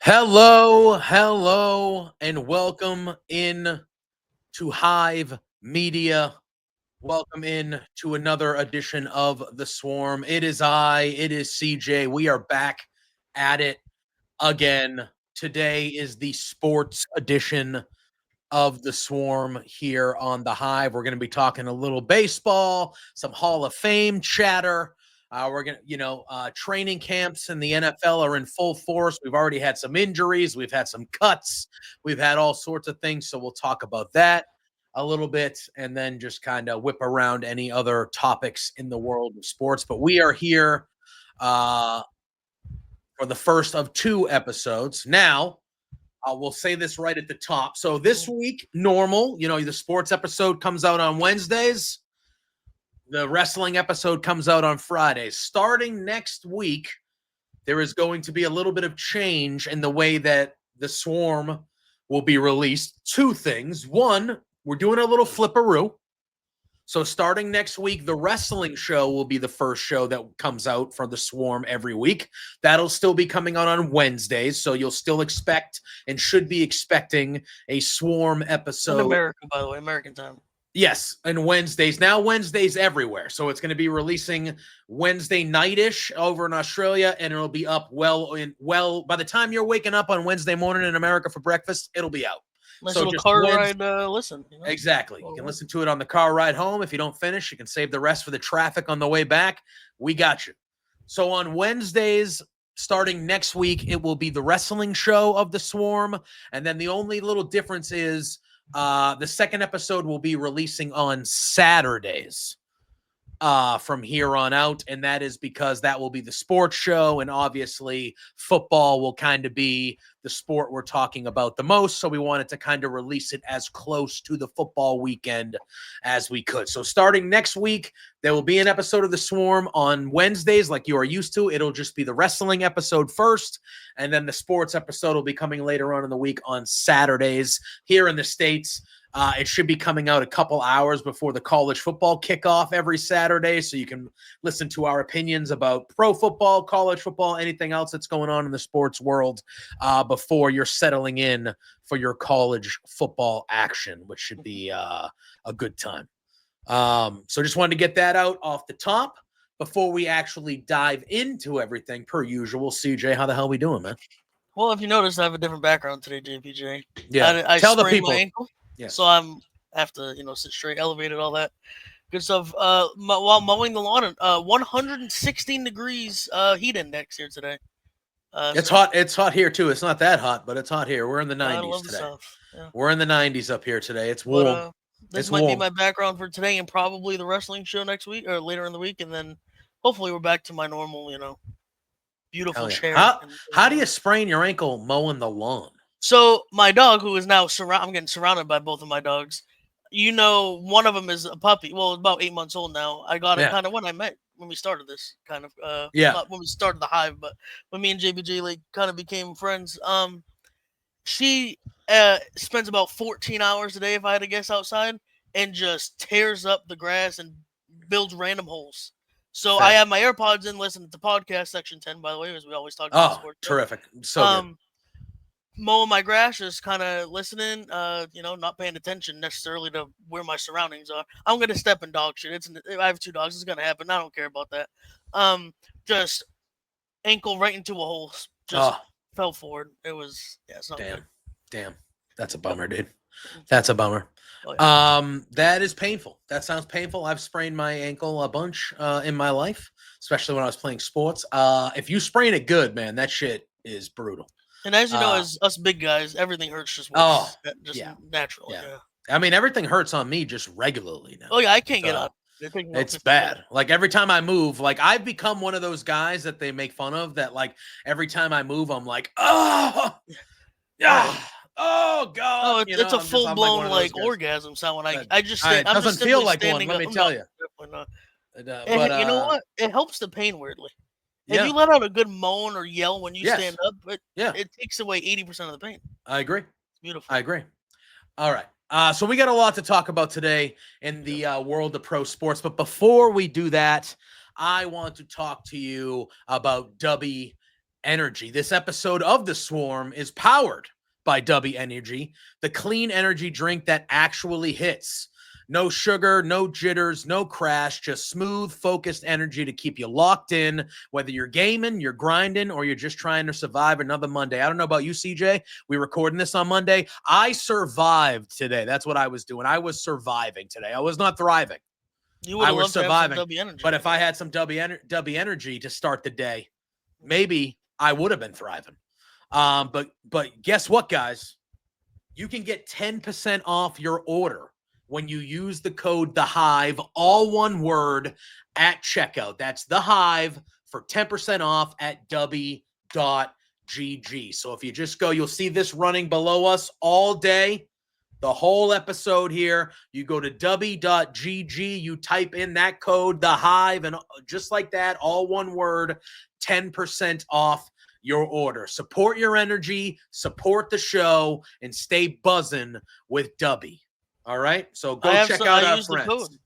Hello, and welcome in to Hive Media. Welcome in to another edition of The Swarm. It is CJ. We are back at it again. Today is the sports edition of The Swarm here on the Hive. We're going to be talking a little baseball, some Hall of Fame chatter. We're going to, training camps in the NFL are in full force. We've already had some injuries. We've had some cuts. We've had all sorts of things. So we'll talk about that a little bit and then just kind of whip around any other topics in the world of sports. But we are here for the first of two episodes. Now, we'll say this right at the top. So this week, normal, the sports episode comes out on Wednesdays. The wrestling episode comes out on Fridays. Starting next week, there is going to be a little bit of change in the way that the Swarm will be released. Two things. One, we're doing a little flipperoo. So starting next week, the wrestling show will be the first show that comes out for the Swarm every week. That'll still be coming out on Wednesdays, so you'll still expect and should be expecting a Swarm episode. In America, by the way, American time. Yes, and Wednesdays. Now Wednesdays everywhere. So it's going to be releasing Wednesday night-ish over in Australia, and it'll be up by the time you're waking up on Wednesday morning in America for breakfast, it'll be out. Nice little car ride listen. Exactly. You can listen to it on the car ride home. If you don't finish, you can save the rest for the traffic on the way back. We got you. So on Wednesdays, starting next week, it will be the wrestling show of the Swarm. And then the only little difference is the second episode will be releasing on Saturdays from here on out, and that is because that will be the sports show, and obviously football will kind of be the sport we're talking about the most, so we wanted to kind of release it as close to the football weekend as we could. So starting next week, there will be an episode of The Swarm on Wednesdays like you are used to. It'll just be the wrestling episode first, and then the sports episode will be coming later on in the week on Saturdays here in the States. It should be coming out a couple hours before the college football kickoff every Saturday, so you can listen to our opinions about pro football, college football, anything else that's going on in the sports world before you're settling in for your college football action, which should be a good time. So just wanted to get that out off the top before we actually dive into everything per usual. CJ, how the hell we doing, man? Well, if you notice, I have a different background today, JPJ. Yeah, I tell the people. My ankle. Yes. So I'm have to, sit straight, elevated, all that good stuff. While mowing the lawn, 116 degrees heat index here today. It's hot. It's hot here too. It's not that hot, but it's hot here. We're in the 90s today. Yeah. We're in the 90s up here today. It's warm. But, this might be my background for today, and probably the wrestling show next week or later in the week, and then hopefully we're back to my normal, beautiful chair. How do you sprain your ankle mowing the lawn? So my dog, who is now I'm getting surrounded by both of my dogs. One of them is a puppy. Well, about 8 months old now. I got it kind of when we started this kind of. Not when we started the Hive, but when me and JBJ kind of became friends. She spends about 14 hours a day, if I had to guess, outside, and just tears up the grass and builds random holes. So I have my AirPods in, listening to podcast section 10, by the way, as we always talk about sports. Terrific. So good. Mowing my grass, just kind of listening, not paying attention necessarily to where my surroundings are. I'm going to step in dog shit. I have 2 dogs. It's going to happen. I don't care about that. Just ankle right into a hole. Just fell forward. It was, it's not good. Damn. That's a bummer, dude. That's a bummer. Oh, yeah. That is painful. That sounds painful. I've sprained my ankle a bunch in my life, especially when I was playing sports. If you sprain it good, man, that shit is brutal. And as you know, as us big guys, everything hurts just naturally. Yeah. I mean, everything hurts on me just regularly now. Oh, yeah, I can't get up. It's bad. Like, every time I move, like, I've become one of those guys that they make fun of that, like, every time I move, I'm like, oh, God. Oh, it's a full-blown, orgasm sound when I just stand. It doesn't feel like one, let me tell you. But you know what? It helps the pain weirdly. If you let out a good moan or yell when you stand up, it takes away 80% of the pain. I agree. It's beautiful. I agree. All right. So we got a lot to talk about today in the world of pro sports. But before we do that, I want to talk to you about energy. This episode of The Swarm is powered by W Energy, the clean energy drink that actually hits. No sugar, no jitters, no crash, just smooth, focused energy to keep you locked in, whether you're gaming, you're grinding, or you're just trying to survive another Monday. I don't know about you, CJ. We're recording this on Monday. I survived today. That's what I was doing. I was surviving today. I was not thriving. I was surviving. W Energy. But if I had some W Energy to start the day, maybe I would have been thriving. But guess what, guys? You can get 10% off your order when you use the code THEHIVE, all one word, at checkout. That's The Hive for 10% off at w.gg. So if you just go, you'll see this running below us all day, the whole episode here. You go to w.gg, you type in that code, THEHIVE, and just like that, all one word, 10% off your order. Support your energy, support the show, and stay buzzing with W. All right, so go check out our friends.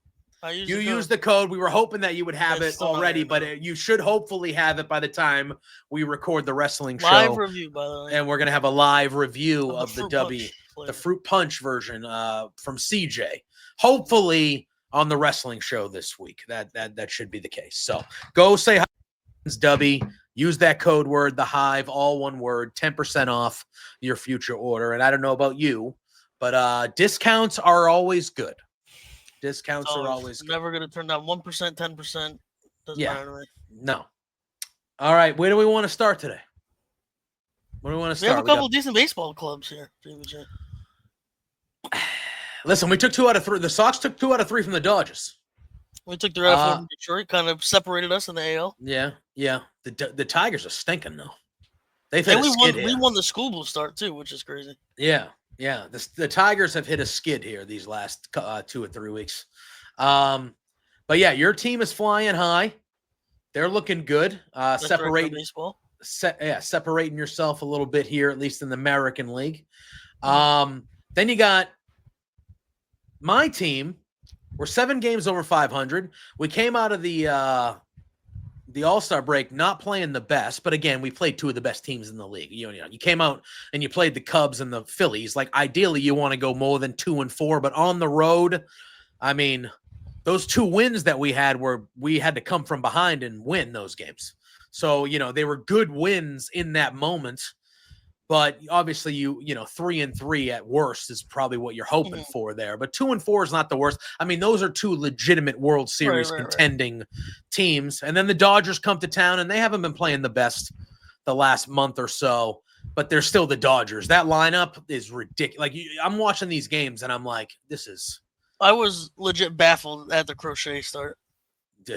You use the code. We were hoping that you would have it already, but you should hopefully have it by the time we record the wrestling show. Live review, by the way. And we're going to have a live review of the fruit punch version from CJ. Hopefully on the wrestling show this week. That should be the case. So go say hi, W. Use that code word, The Hive, all one word, 10% off your future order. And I don't know about you, but discounts are always good. Discounts are always good. Never going to turn down 1%, 10%. Doesn't matter to me. No. All right. Where do we want to start today? Where do we want to start? We have a couple decent baseball clubs here. Listen, we took 2 out of 3. The Sox took 2 out of 3 from the Dodgers. We took the red from Detroit, kind of separated us in the AL. Yeah. The Tigers are stinking, though. They've hit a skid here. We won the school ball start, too, which is crazy. Yeah. The Tigers have hit a skid here these last 2 or 3 weeks. But yeah, your team is flying high. They're looking good. Separating yourself a little bit here, at least in the American League. Then you got my team. We're 7 games over 500. We came out of the All-Star break not playing the best, but again, we played 2 of the best teams in the league. You came out and you played the Cubs and the Phillies. Like, ideally, you want to go more than 2-4, but on the road, I mean, those 2 wins that we had we had to come from behind and win those games. So, they were good wins in that moment. But obviously, 3-3 at worst is probably what you're hoping for there. But 2-4 is not the worst. I mean, those are 2 legitimate World Series contending teams. And then the Dodgers come to town, and they haven't been playing the best the last month or so. But they're still the Dodgers. That lineup is ridiculous. Like, I'm watching these games, and I'm like, this is. I was legit baffled at the Crochet start.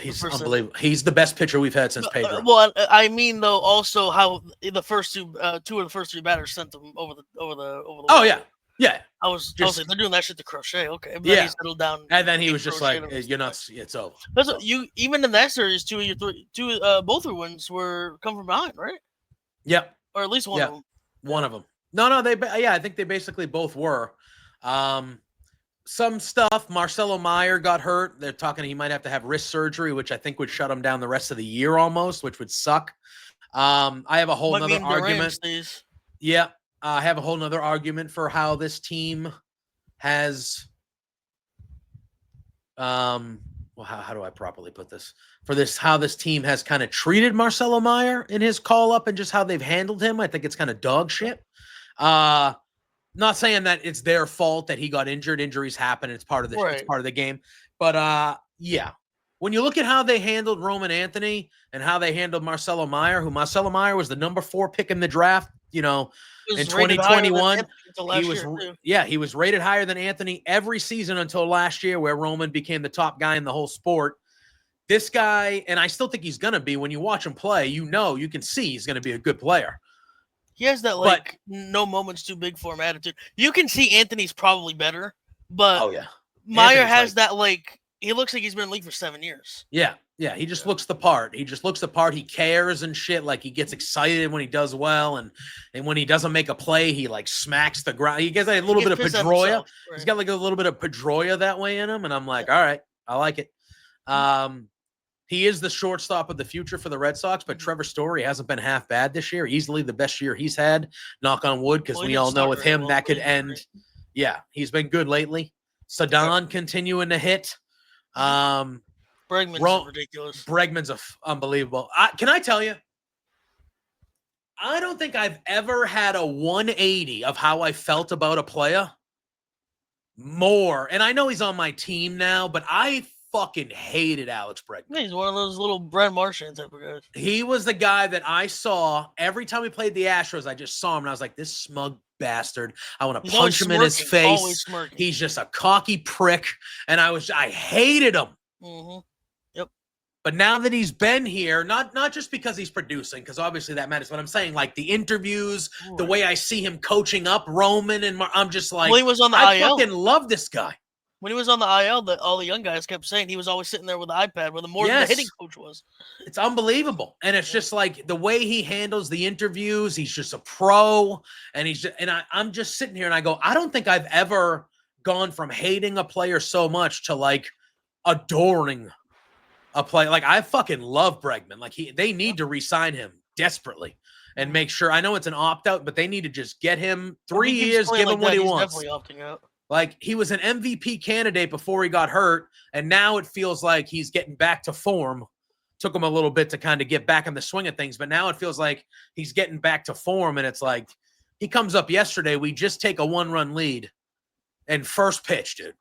He's unbelievable. He's the best pitcher we've had since Pedro. Well, I mean, though, also how the first 2 of the first 3 batters sent them over the. Oh yeah. I was like, they're doing that shit to Crochet. Okay, but then he settled down, and then he was just like, "You're nuts. It's over." Even in that series, both their wins were come from behind, right? Yep. Or at least one of them. One of them. No, I think they basically both were. Some stuff. Marcelo Meyer got hurt. They're talking he might have to have wrist surgery, which I think would shut him down the rest of the year almost, which would suck. I have a whole nother argument. Yeah. I have a whole nother argument for how this team has how do I properly put this? How this team has kind of treated Marcelo Meyer in his call up and just how they've handled him. I think it's kind of dog shit. Not saying that it's their fault that he got injured. Injuries happen. It's part of the it's part of the game. But yeah, when you look at how they handled Roman Anthony and how they handled Marcelo Meyer, Marcelo Meyer was the number 4 pick in the draft, in 2021, he was rated higher than Anthony every season until last year, where Roman became the top guy in the whole sport. This guy, and I still think he's going to be, when you watch him play, you can see he's going to be a good player. He has that no moment's too big for him attitude. You can see Anthony's probably better, but Meyer has that he looks like he's been in the league for 7 years. Yeah. He just looks the part. He cares and shit. Like, he gets excited when he does well, and when he doesn't make a play, he smacks the ground. He gets a little bit of Pedroia. Right. He's got a little bit of Pedroia that way in him, and I'm like, all right, I like it. He is the shortstop of the future for the Red Sox, but Trevor Story hasn't been half bad this year. Easily the best year he's had, knock on wood, because we all know with him that could end. Yeah, he's been good lately. Sadan continuing to hit. Bregman's ridiculous. Bregman's unbelievable. Can I tell you? I don't think I've ever had a 180 of how I felt about a player more. And I know he's on my team now, but I fucking hated Alex Bregman. Yeah, he's one of those little Brad Marchand type of guys. He was the guy that I saw every time we played the Astros. I just saw him and I was like, this smug bastard. I want to punch him in his face. He's just a cocky prick. And I hated him. Mm-hmm. Yep. But now that he's been here, not just because he's producing, because obviously that matters, but I'm saying like the interviews, the way I see him coaching up Roman, and I'm just like, he was on the I IL. fucking love this guy. When he was on the IL, all the young guys kept saying he was always sitting there with the iPad, where more than the hitting coach was. It's unbelievable, and it's just like the way he handles the interviews. He's just a pro, and I'm just sitting here and I go, I don't think I've ever gone from hating a player so much to like adoring a player. Like I fucking love Bregman. Like they need to re-sign him desperately and make sure. I know it's an opt-out, but they need to just get him 3 years, give him what he wants. Definitely opting out. Like he was an MVP candidate before he got hurt, and now it feels like he's getting back to form. Took him a little bit to kind of get back in the swing of things, but now it feels like he's getting back to form, and it's like he comes up yesterday. We just take a 1-run lead, and first pitch, dude,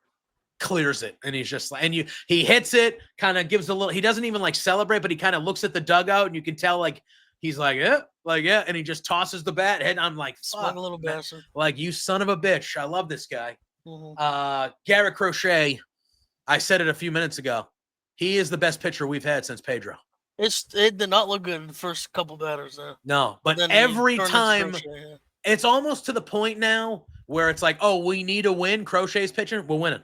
clears it, and he's just like, and he hits it, kind of gives a little. He doesn't even like celebrate, but he kind of looks at the dugout, and you can tell like he's like, yeah, and he just tosses the bat, and I'm like, fuck, a little bastard. Like you son of a bitch. I love this guy. Mm-hmm. Garrett Crochet, I said it a few minutes ago. He is the best pitcher we've had since Pedro. It did not look good in the first couple batters, though. No, but every time, it's almost to the point now where it's like, oh, we need a win. Crochet's pitching, we're winning.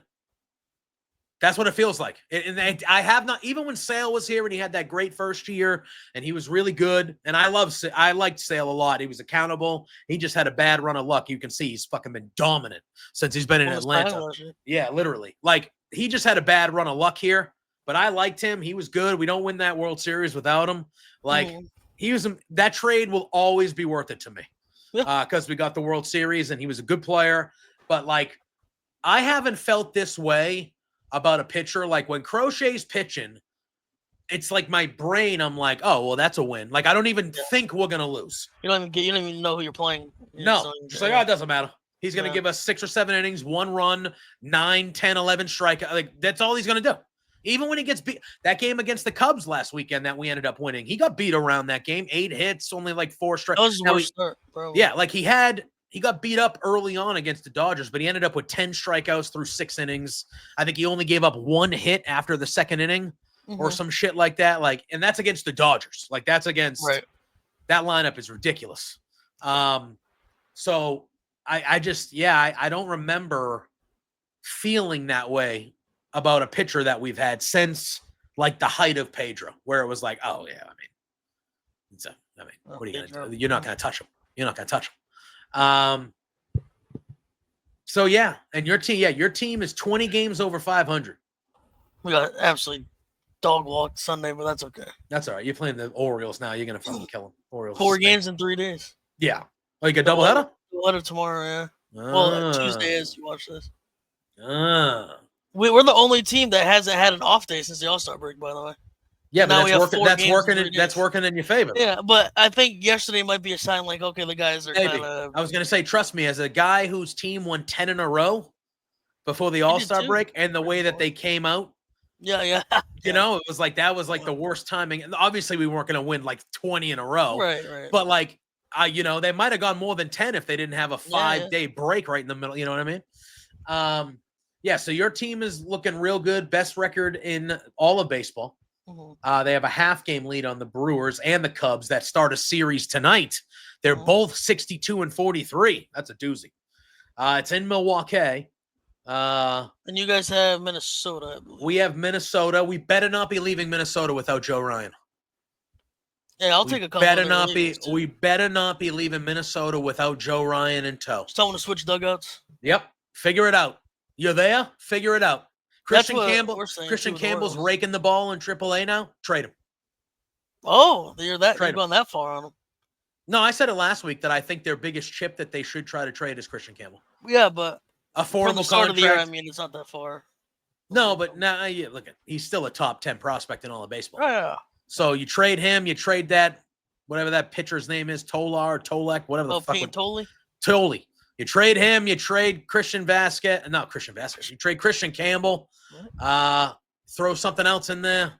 That's what it feels like. And I have not, even when Sale was here and he had that great first year and he was really good. And I liked Sale a lot. He was accountable. He just had a bad run of luck. You can see he's fucking been dominant since he's been in Atlanta. Yeah, literally. Like he just had a bad run of luck here, but I liked him. He was good. We don't win that World Series without him. Like that trade will always be worth it to me. Yeah. Because we got the World Series and he was a good player. But like, I haven't felt this way about a pitcher. Like when Crochet's pitching, it's like my brain, I'm like, oh, well, that's a win. Like I don't even think we're gonna lose. You don't even know who you're playing. No, just like, oh, it doesn't matter. He's gonna give us 6 or 7 innings, 1 run, 9, 10, 11 strikeouts. Like that's all he's gonna do. Even when he gets beat, that game against the Cubs last weekend that we ended up winning, he got beat around that game. 8 hits, only like 4 strikes. That was his worst start, bro. Yeah, like he got beat up early on against the Dodgers, but he ended up with 10 strikeouts through 6 innings. I think he only gave up 1 hit after the second inning or some shit like that. Like, and that's against the Dodgers. Like that's against that lineup is ridiculous. So I just, I don't remember feeling that way about a pitcher that we've had since like the height of Pedro, where it was like, oh yeah, what are you going to do? You're not going to touch him. You're not going to touch him. So yeah, and your team is 20 games over 500. We got absolutely dog walked Sunday, but that's okay. That's all right. You're playing the Orioles now. You're gonna fucking kill them. Orioles. 4 games in 3 days. Yeah. Oh, you got double header? Doubleheader tomorrow. Yeah. Well, Tuesday as you watch this. We're the only team that hasn't had an off day since the All-Star break, by the way. Yeah, but that's working in your favor. Yeah, but I think yesterday might be a sign like, okay, the guys are kind of... I was going to say, trust me, as a guy whose team won 10 in a row before the All-Star break and the way that they came out. Yeah. You know, it was like, that was like the worst timing. And obviously we weren't going to win like 20 in a row. Right. But like, they might have gone more than 10 if they didn't have a 5-day break right in the middle. You know what I mean? So your team is looking real good. Best record in all of baseball. Mm-hmm. They have a half-game lead on the Brewers and the Cubs that start a series tonight. They're both 62 and 43. That's a doozy. It's in Milwaukee. And you guys have Minnesota, I believe. We have Minnesota. We better not be leaving Minnesota without Joe Ryan. Yeah, I'll take a couple. We better not be leaving Minnesota without Joe Ryan in tow. Just tell them to switch dugouts. Yep. Figure it out. You're there? Figure it out. Christian Campbell's raking the ball in AAA now. Trade him. Oh, you're going that far on him. No, I said it last week that I think their biggest chip that they should try to trade is Christian Campbell. Yeah, but affordable the start contract. Of the year, I mean, it's not that far. No, but now look at he's still a top 10 prospect in all of baseball. Oh, yeah. So you trade him, you trade that whatever that pitcher's name is, Tolar or Tolek, whatever the fuck. Tolle. You trade him, you trade Christian Vasquez. Not Christian Vasquez. You trade Christian Campbell. Throw something else in there.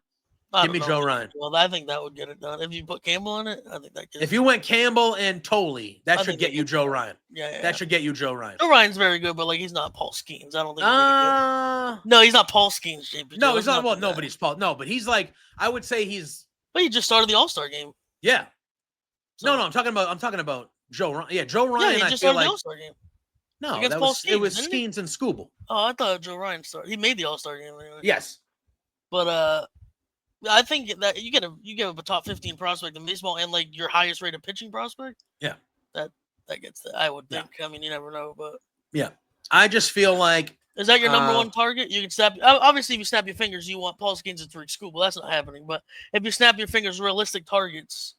Give me Joe Ryan. Well, I think that would get it done. If you put Campbell in it, I think that gets If you went Campbell and Tolle, that should get you Joe Ryan. Yeah. That should get you Joe Ryan. Joe Ryan's very good, but he's not Paul Skeens. I don't think no, he's not Paul Skeens, JP. No, he's not. Well, nobody's Paul. No, but he's like, I would say he's. But he just started the All-Star game. Yeah. So, no, I'm talking about Joe Ryan. Yeah, Joe Ryan. Yeah, he just started the All-Star game. No, it was Skeens and Scooble. Oh, I thought Joe Ryan started. He made the All-Star game anyway. Yes. But I think that you get a top 15 prospect in baseball and your highest rated pitching prospect. Yeah. That gets that. I would think. Yeah. I mean, you never know, but yeah, I just feel like is that your number one target? You can snap. Obviously, if you snap your fingers, you want Paul Skeens and Tariq Scooble. That's not happening. But if you snap your fingers, realistic targets,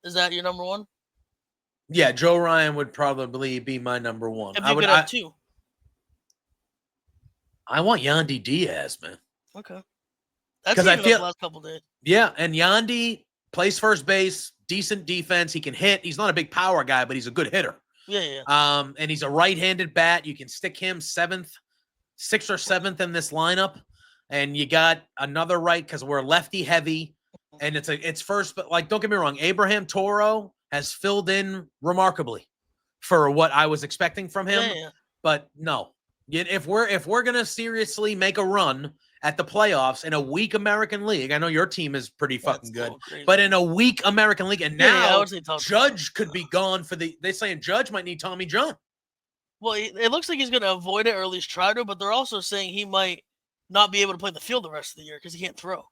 is that your number one? Yeah, Joe Ryan would probably be my number one. If you could have two. I want Yandy Diaz, man. Okay. Because I feel the last couple days. Yeah, and Yandy plays first base, decent defense. He can hit. He's not a big power guy, but he's a good hitter. Yeah. And he's a right-handed bat. You can stick him 6th or 7th in this lineup, and you got another right because we're lefty heavy, and it's first. But don't get me wrong, Abraham Toro has filled in remarkably for what I was expecting from him. Yeah. But no, if we're gonna seriously make a run at the playoffs in a weak American League, I know your team is pretty fucking good, but in a weak American League, and now Judge could be gone for they're saying Judge might need Tommy John. Well, it looks like he's going to avoid it or at least try to, but they're also saying he might not be able to play the field the rest of the year because he can't throw.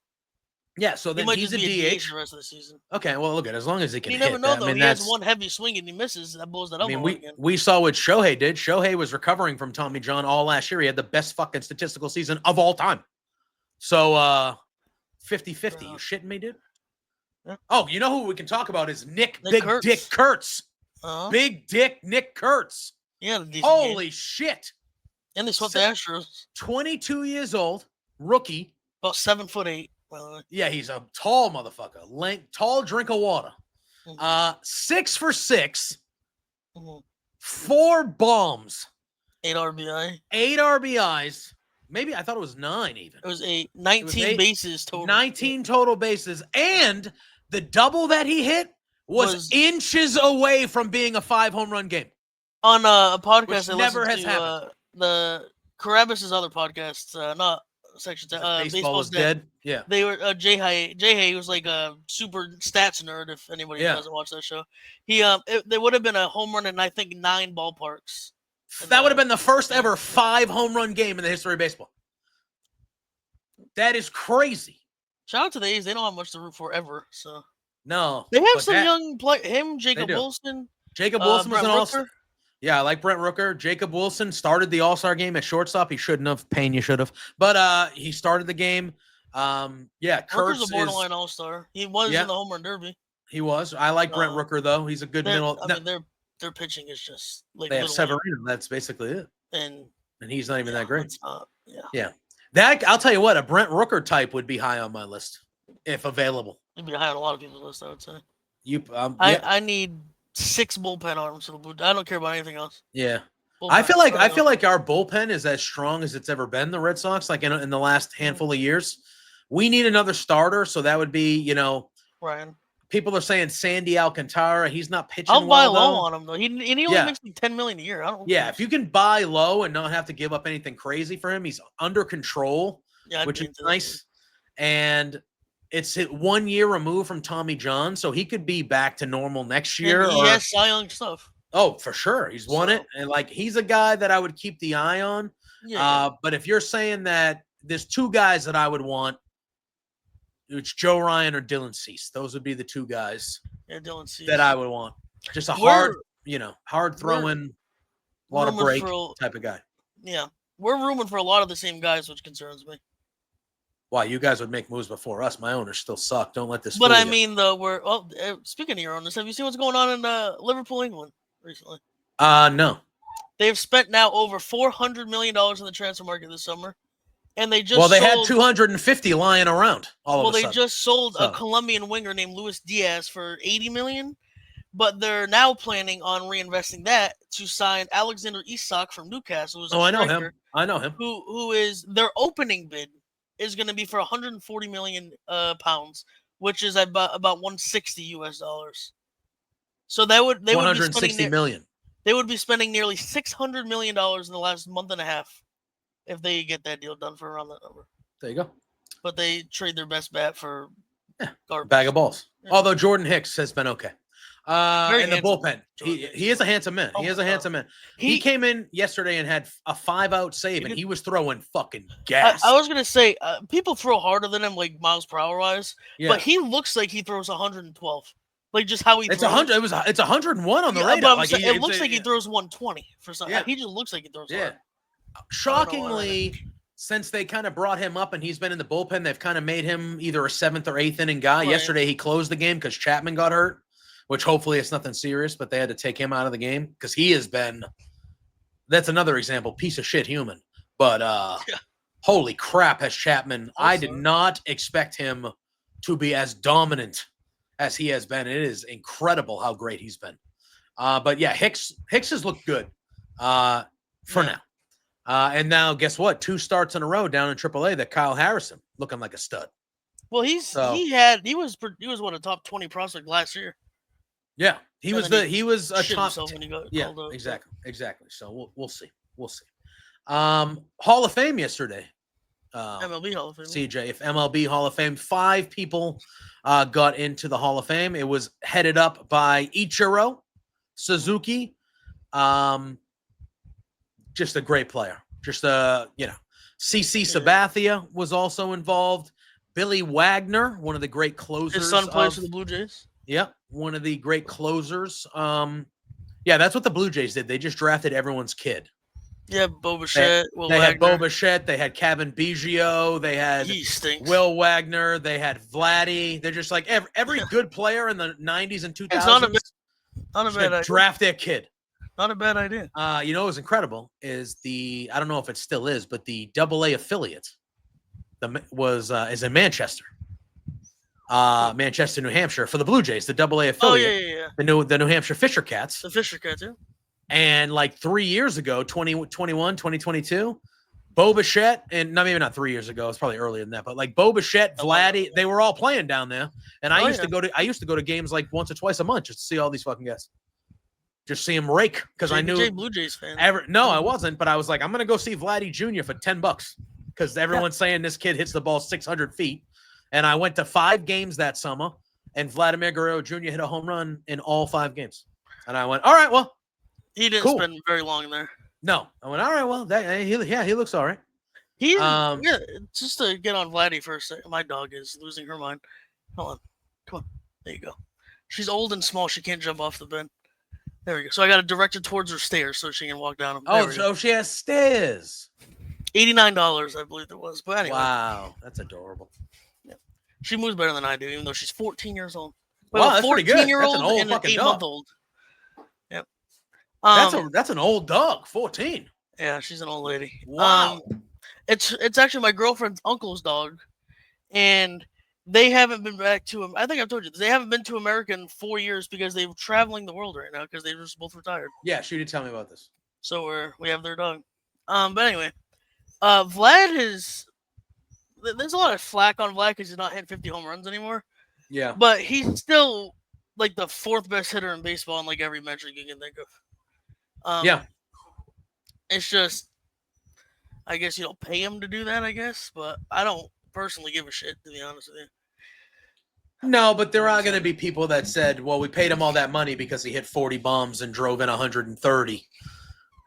Yeah, so then he's a DH the rest of the season. Okay, well, look at as long as he can. You hit. never know though. He has one heavy swing and he misses. That blows that up. We saw what Shohei did. Shohei was recovering from Tommy John all last year. He had the best fucking statistical season of all time. So 50-50. You shitting me, dude? Yeah. Oh, you know who we can talk about is Nick Big Dick Kurtz. Big Dick Nick Kurtz. Yeah. Holy shit! And they swept the Astros. 22 years old, rookie. About 7'8". Yeah, he's a tall motherfucker. Tall drink of water. 6 for 6. 4 bombs. 8 RBI. 8 RBIs. Maybe I thought it was 9 even. It was 8. 19 bases total. 19 total bases. And the double that he hit was inches away from being a 5 home run game. On a podcast that never has happened. The Carabas' other podcasts, not Section 10. Baseball is dead. Yeah. They were Jay Hay was like a super stats nerd. If anybody doesn't watch that show, there would have been a home run in I think 9 ballparks. That would have been the first ever 5 home run game in the history of baseball. That is crazy. Shout out to the A's. They don't have much to root for ever. So no, they have some young play. Him, Jacob Wilson. Jacob Wilson was an all-star. Yeah, I like Brent Rooker. Jacob Wilson started the All-Star game at shortstop. He shouldn't have. Payne, you should have. But he started the game. Yeah, Rooker's a borderline All-Star. He was in the Home Run Derby. He was. I like Brent Rooker though. He's a good middle. I mean, their pitching is just they have Severino. That's basically it. And he's not even that great. Yeah. That I'll tell you what, a Brent Rooker type would be high on my list if available. It'd be high on a lot of people's list, I would say. I need 6 bullpen arms for the Blue. I don't care about anything else. Yeah. I feel like our bullpen is as strong as it's ever been. The Red Sox, like in the last handful of years, we need another starter. So that would be, Ryan. People are saying Sandy Alcantara. He's not pitching. I'll buy low on him though. He only makes me $10 million a year. If you can buy low and not have to give up anything crazy for him, he's under control, which is nice. And it's 1 year removed from Tommy John, so he could be back to normal next year. And he has Cy Young stuff. Oh, for sure, he's won it, and he's a guy that I would keep the eye on. Yeah. But if you're saying that there's 2 guys that I would want. It's Joe Ryan or Dylan Cease. Those would be the 2 guys Dylan Cease. that I would want. Just a hard throwing, a lot of break type of guy. Yeah. we're rooming for a lot of the same guys, which concerns me. Why, you guys would make moves before us. My owners still suck. Don't let this But fool I you. mean, though, speaking of your owners, have you seen what's going on in Liverpool, England recently? No. They've spent now over $400 million in the transfer market this summer. And they just Well, they had 250 lying around all of a sudden. Well, they just sold a Colombian winger named Luis Diaz for $80 million, but they're now planning on reinvesting that to sign Alexander Isak from Newcastle. I know him. I know him. Who is their opening bid is going to be for 140 million pounds, which is about 160 US dollars. So they would be spending nearly $600 million in the last month and a half if they get that deal done for around that number. There you go. But they trade their best bat for garbage. Bag of balls. Yeah. Although Jordan Hicks has been okay. In the bullpen. He is a handsome man. He is a handsome man. He came in yesterday and had a 5-out save, and he was throwing fucking gas. I was going to say, people throw harder than him, like miles per hour wise, but he looks like he throws 112. Like just how he throws. It's 101 on the radar. Like it looks like he throws 120 for something. Yeah. He just looks like he throws hard. Shockingly, since they kind of brought him up and he's been in the bullpen, they've kind of made him either a 7th or 8th inning guy. Right. Yesterday, he closed the game because Chapman got hurt, which hopefully it's nothing serious, but they had to take him out of the game because he has been – that's another example, piece of shit human. But holy crap, has Chapman – I did not expect him to be as dominant as he has been. It is incredible how great he's been. But, yeah, Hicks has looked good for now. And now, guess what? 2 starts in a row down in AAA. That Kyle Harrison looking like a stud. Well, he was what, a top 20 prospect last year. Yeah, he was a top. Exactly. So we'll see. Hall of Fame yesterday. MLB Hall of Fame. CJ, if MLB Hall of Fame, 5 people got into the Hall of Fame. It was headed up by Ichiro Suzuki. Just a great player. CC Sabathia was also involved. Billy Wagner, one of the great closers. His son plays for the Blue Jays. Yep, one of the great closers. That's what the Blue Jays did. They just drafted everyone's kid. Yeah, Bo Bichette. They had Bo Bichette. They had Kevin Biggio. They had Will Wagner. They had Vladdy. They're just like every good player in the 90s and 2000s. Not a bad idea. Draft their kid. Not a bad idea. What was incredible is I don't know if it still is, but the AA affiliate is in Manchester. Manchester, New Hampshire for the Blue Jays, the AA affiliate. Oh, yeah. The New Hampshire Fisher Cats. The Fisher Cats, yeah. And like 3 years ago, 2021, 2022, Bo Bichette, and maybe not 3 years ago, it's probably earlier than that, but like Bo Bichette, Vladdy, they were all playing down there. And I used to go to games like once or twice a month just to see all these fucking guys. Just see him rake because I knew Blue Jays fan. No, I wasn't, but I was like, I'm gonna go see Vladdy Jr. for $10 because everyone's saying this kid hits the ball 600 feet. And I went to 5 games that summer, and Vladimir Guerrero Jr. hit a home run in all 5 games. And I went, all right, well, he didn't spend very long there. No, I went, all right, well, he looks all right. Just to get on Vladdy for a second. My dog is losing her mind. Hold on, come on, there you go. She's old and small; she can't jump off the bed. There we go. So I got to direct her towards her stairs so she can walk down them. So she has stairs. $89, I believe it was. But anyway. Wow, that's adorable. Yeah. She moves better than I do, even though she's 14 years old. Well, wow, that's pretty good. 14-year-old That's an old and an fucking 8-month-old. Yep. That's an old dog, 14. Yeah, she's an old lady. Wow. It's actually my girlfriend's uncle's dog, and they haven't been back to him. I think I've told you this. They haven't been to America in 4 years because they're traveling the world right now because they were just both retired. Yeah, she did tell me about this. So we have their dog. But anyway, Vlad there's a lot of flack on Vlad because he's not hitting 50 home runs anymore. Yeah. But he's still like the 4th best hitter in baseball in like every metric you can think of. Yeah. It's just, I guess you don't pay him to do that, I guess. But I don't personally give a shit, to be honest with you. No, but there are going to be people that said, well, we paid him all that money because he hit 40 bombs and drove in 130.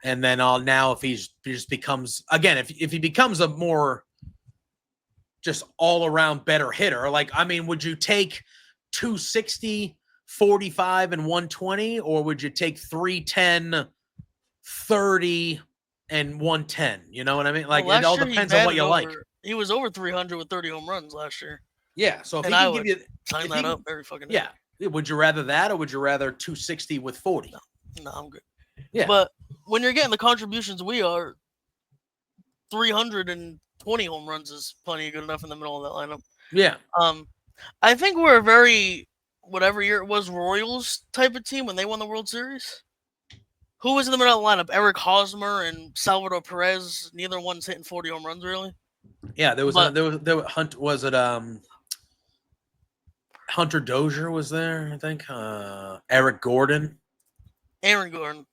And then now if he just becomes, again, if he becomes a more just all-around better hitter, would you take 260, 45, and 120, or would you take 310, 30, and 110. You know what I mean? Like, well, it all depends on what you like. He was over 300 with 30 home runs last year. Yeah, so if he can give you sign that up very fucking yeah. Would you rather that, or would you rather 260 with 40? No, I'm good. Yeah. But when you're getting the contributions we are, 320 home runs is plenty good enough in the middle of that lineup. Yeah. I think we're a very, whatever year it was, Royals type of team when they won the World Series. Who was in the middle of the lineup? Eric Hosmer and Salvador Perez. Neither one's hitting 40 home runs, really. Yeah, there was Hunt. Was it Hunter Dozier was there? I think Eric Gordon. Aaron Gordon.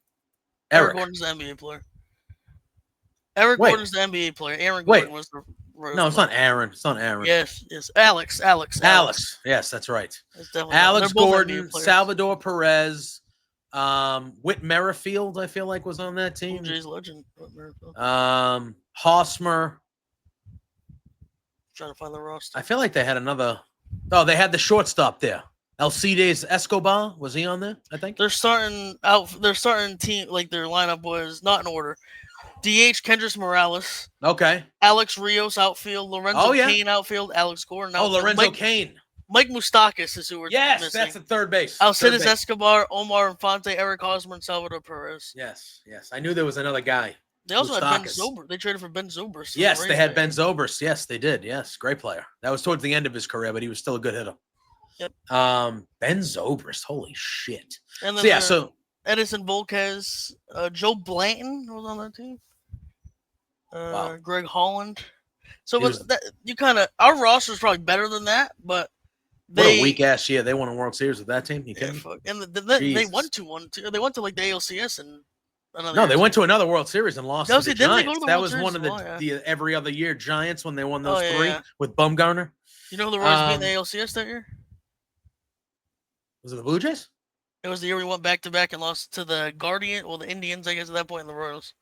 Eric Gordon's the NBA player. Gordon's the NBA player. Aaron Gordon was the Royals No, it's player. Not Aaron. It's not Aaron. Yes. Alex. Yes, that's right. Definitely Alex Gordon, Salvador Perez, Whit Merrifield, I feel like, was on that team. Blue Jays legend. Hosmer. Trying to find the roster. I feel like they had another. Oh, they had the shortstop there. Alcides Escobar, was he on there? I think they're starting team, like their lineup was not in order. DH Kendrys Morales. Okay. Alex Rios outfield. Lorenzo Cain outfield. Alex Gordon outfield. Lorenzo Cain. Mike Moustakas is who we're missing. That's the third base. Alcides Escobar, Omar Infante, Eric Hosmer, and Salvador Perez. Yes. I knew there was another guy. They also had Ben Zobrist. They traded for Ben Zobrist. Yes, they had Ben Zobrist. Yes, they did. Yes, great player. That was towards the end of his career, but he was still a good hitter. Yep. Ben Zobrist. Holy shit. And then Edison Volquez, Joe Blanton was on that team. Wow. Greg Holland. So our roster is probably better than that, but what a weak ass year. They won a World Series with that team. You kidding me? And they went to one too. They went to like the ALCS and they went to another World Series and lost to the Giants. That was one of the every other year Giants when they won those three with Bumgarner. You know who the Royals beat in the ALCS that year? Was it the Blue Jays? It was the year we went back to back and lost to the the Indians, I guess, at that point in the Royals.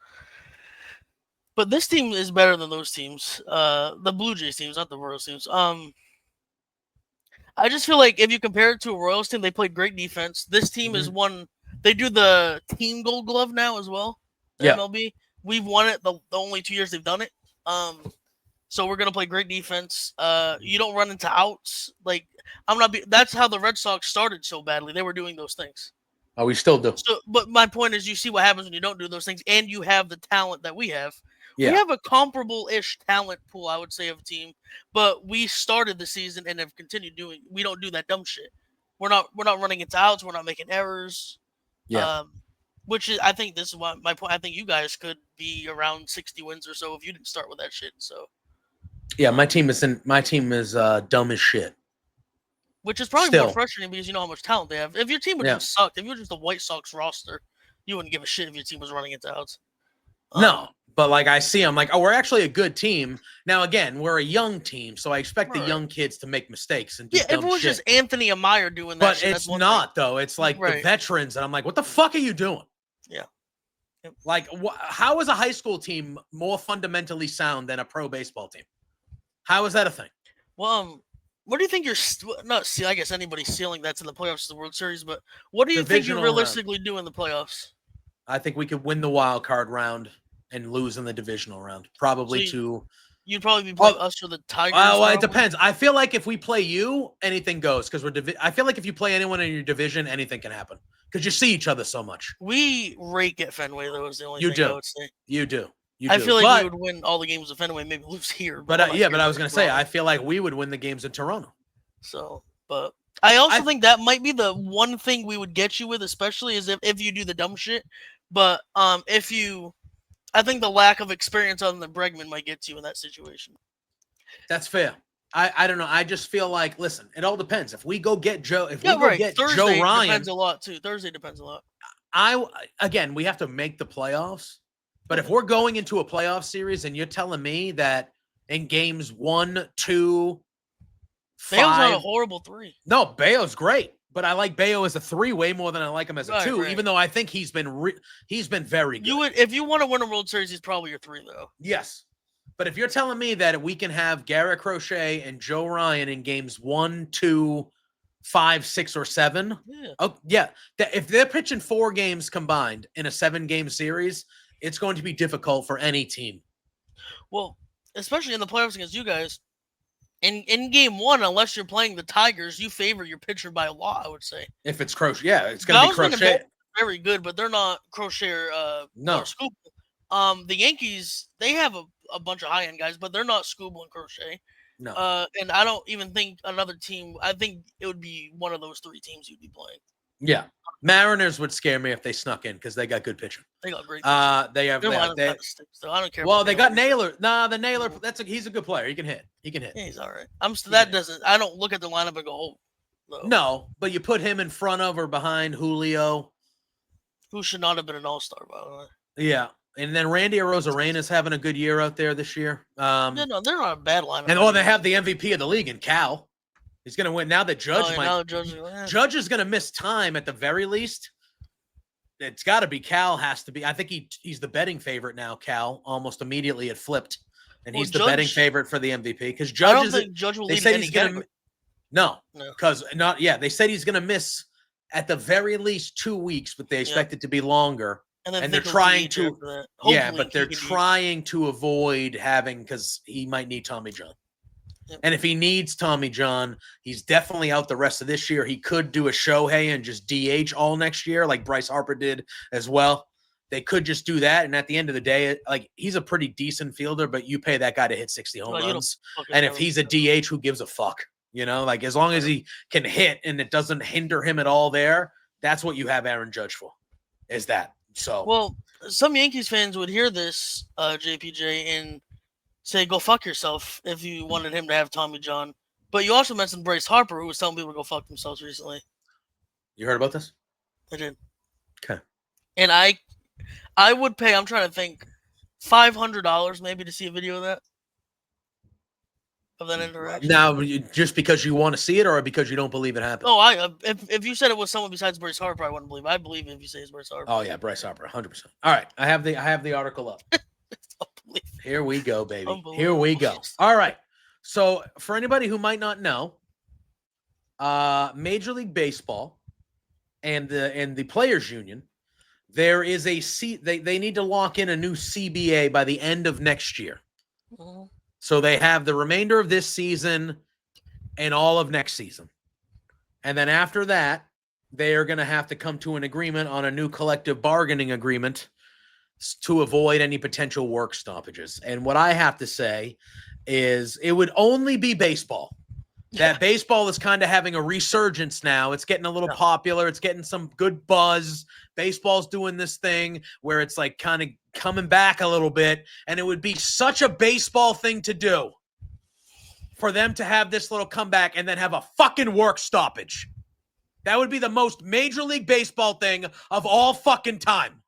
But this team is better than those teams. The Blue Jays teams, not the Royals teams. I just feel like if you compare it to a Royals team, they played great defense. This team is one. They do the team Gold Glove now as well. MLB. We've won it the only 2 years they've done it. So we're gonna play great defense. You don't run into outs. Like that's how the Red Sox started so badly. They were doing those things. Oh, we still do. So, but my point is, you see what happens when you don't do those things, and you have the talent that we have. Yeah. We have a comparable-ish talent pool, I would say, of a team, but we started the season and have continued doing. We don't do that dumb shit. We're not running into outs. We're not making errors. Yeah. Which is, I think this is what my point. I think you guys could be around 60 wins or so if you didn't start with that shit. So. Yeah, my team is dumb as shit. Which is probably more frustrating because you know how much talent they have. If your team would just suck, if you were just the White Sox roster, you wouldn't give a shit if your team was running into outs. No, but like I see, I'm like, oh, we're actually a good team. Now, again, we're a young team, so I expect the young kids to make mistakes and do dumb shit. If it was just Anthony Amaya doing that, but it's not though. It's like the veterans, and I'm like, what the fuck are you doing? Yeah. Yep. Like, how is a high school team more fundamentally sound than a pro baseball team? How is that a thing? Well, what do you think I guess anybody's ceiling that's in the playoffs is the World Series, but what do you think you realistically do in the playoffs? I think we could win the wild card round and lose in the divisional round. Probably You'd probably be playing us or the Tigers. Well, it depends. I feel like if we play you, anything goes because I feel like if you play anyone in your division, anything can happen because you see each other so much. We rake at Fenway, though, is the only thing I would say. You do. I feel like we would win all the games at Fenway, maybe lose here. But I was going to say, I feel like we would win the games in Toronto. So, but I also think that might be the one thing we would get you with, especially is if you do the dumb shit. But I think the lack of experience on the Bregman might get you in that situation. That's fair. I don't know. I just feel like, listen, it all depends. If we go get Joe, get Thursday Joe Ryan, depends a lot too. Thursday depends a lot. We have to make the playoffs. But if we're going into a playoff series and you're telling me that in games 1, 2, 5, Bayo's not a horrible 3. No, Bayo's great, but I like Bayo as a 3 way more than I like him as a 2. Even though I think he's been very good. If you want to win a World Series, he's probably your 3 though. Yes, but if you're telling me that we can have Garrett Crochet and Joe Ryan in games 1, 2, 5, 6, or 7, if they're pitching 4 games combined in a 7-game series. it's going to be difficult for any team. Well, especially in the playoffs against you guys. In game 1, unless you're playing the Tigers, you favor your pitcher by a lot, I would say. If it's Crochet, yeah, it's going to be Crochet. Very good, but they're not Crochet no. or Scoop. The Yankees, they have a bunch of high-end guys, but they're not Scooble and Crochet. No. And I don't even think another team, I think it would be one of those 3 teams you'd be playing. Yeah. Mariners would scare me if they snuck in because they got good pitching. They got great pitching. They have. So I don't care. Well, they got Naylor. Nah, the Naylor. He's a good player. He can hit. Yeah, he's all right. I don't look at the lineup and go, oh. No, but you put him in front of or behind Julio, who should not have been an all-star, by the way. Yeah, and then Randy Arozarena's having a good year out there this year. No, they're not a bad lineup. And they have the MVP of the league in Cal. He's going to win. Now that Judge Judge is going to miss time at the very least. It's got to be Cal. Has to be. I think he's the betting favorite now. Cal almost immediately it flipped, and he's the betting favorite for the MVP because Judge. I don't think Judge will lead any category. No, because not. Yeah, they said he's going to miss at the very least 2 weeks, but they expect it to be longer. And they're trying to. Yeah, but they're trying to avoid having because he might need Tommy John. Yep. And if he needs Tommy John, he's definitely out the rest of this year. He could do a Shohei and just DH all next year, like Bryce Harper did as well. They could just do that. And at the end of the day, like he's a pretty decent fielder, but you pay that guy to hit 60 home runs. And if he's a DH, who gives a fuck? You know, like as long as he can hit and it doesn't hinder him at all there, that's what you have Aaron Judge for, is that. So, well, some Yankees fans would hear this, JPJ, and say, go fuck yourself if you wanted him to have Tommy John. But you also mentioned Bryce Harper, who was telling people to go fuck themselves recently. You heard about this? I did. Okay. And I would pay, I'm trying to think, $500 maybe to see a video of that. Of that interaction. Now, just because you want to see it or because you don't believe it happened? Oh, if you said it was someone besides Bryce Harper, I wouldn't believe it. I believe it if you say it's Bryce Harper. Oh, yeah, Bryce Harper, 100%. All right, I have the article up. Here we go, baby. Here we go. All right. So for anybody who might not know, Major League Baseball and the Players Union, there is they need to lock in a new CBA by the end of next year. Mm-hmm. So they have the remainder of this season and all of next season. And then after that, they are going to have to come to an agreement on a new collective bargaining agreement to avoid any potential work stoppages. And what I have to say is it would only be baseball. That baseball is kind of having a resurgence now. It's getting a little popular. It's getting some good buzz. Baseball's doing this thing where it's like kind of coming back a little bit. And it would be such a baseball thing to do for them to have this little comeback and then have a fucking work stoppage. That would be the most Major League Baseball thing of all fucking time.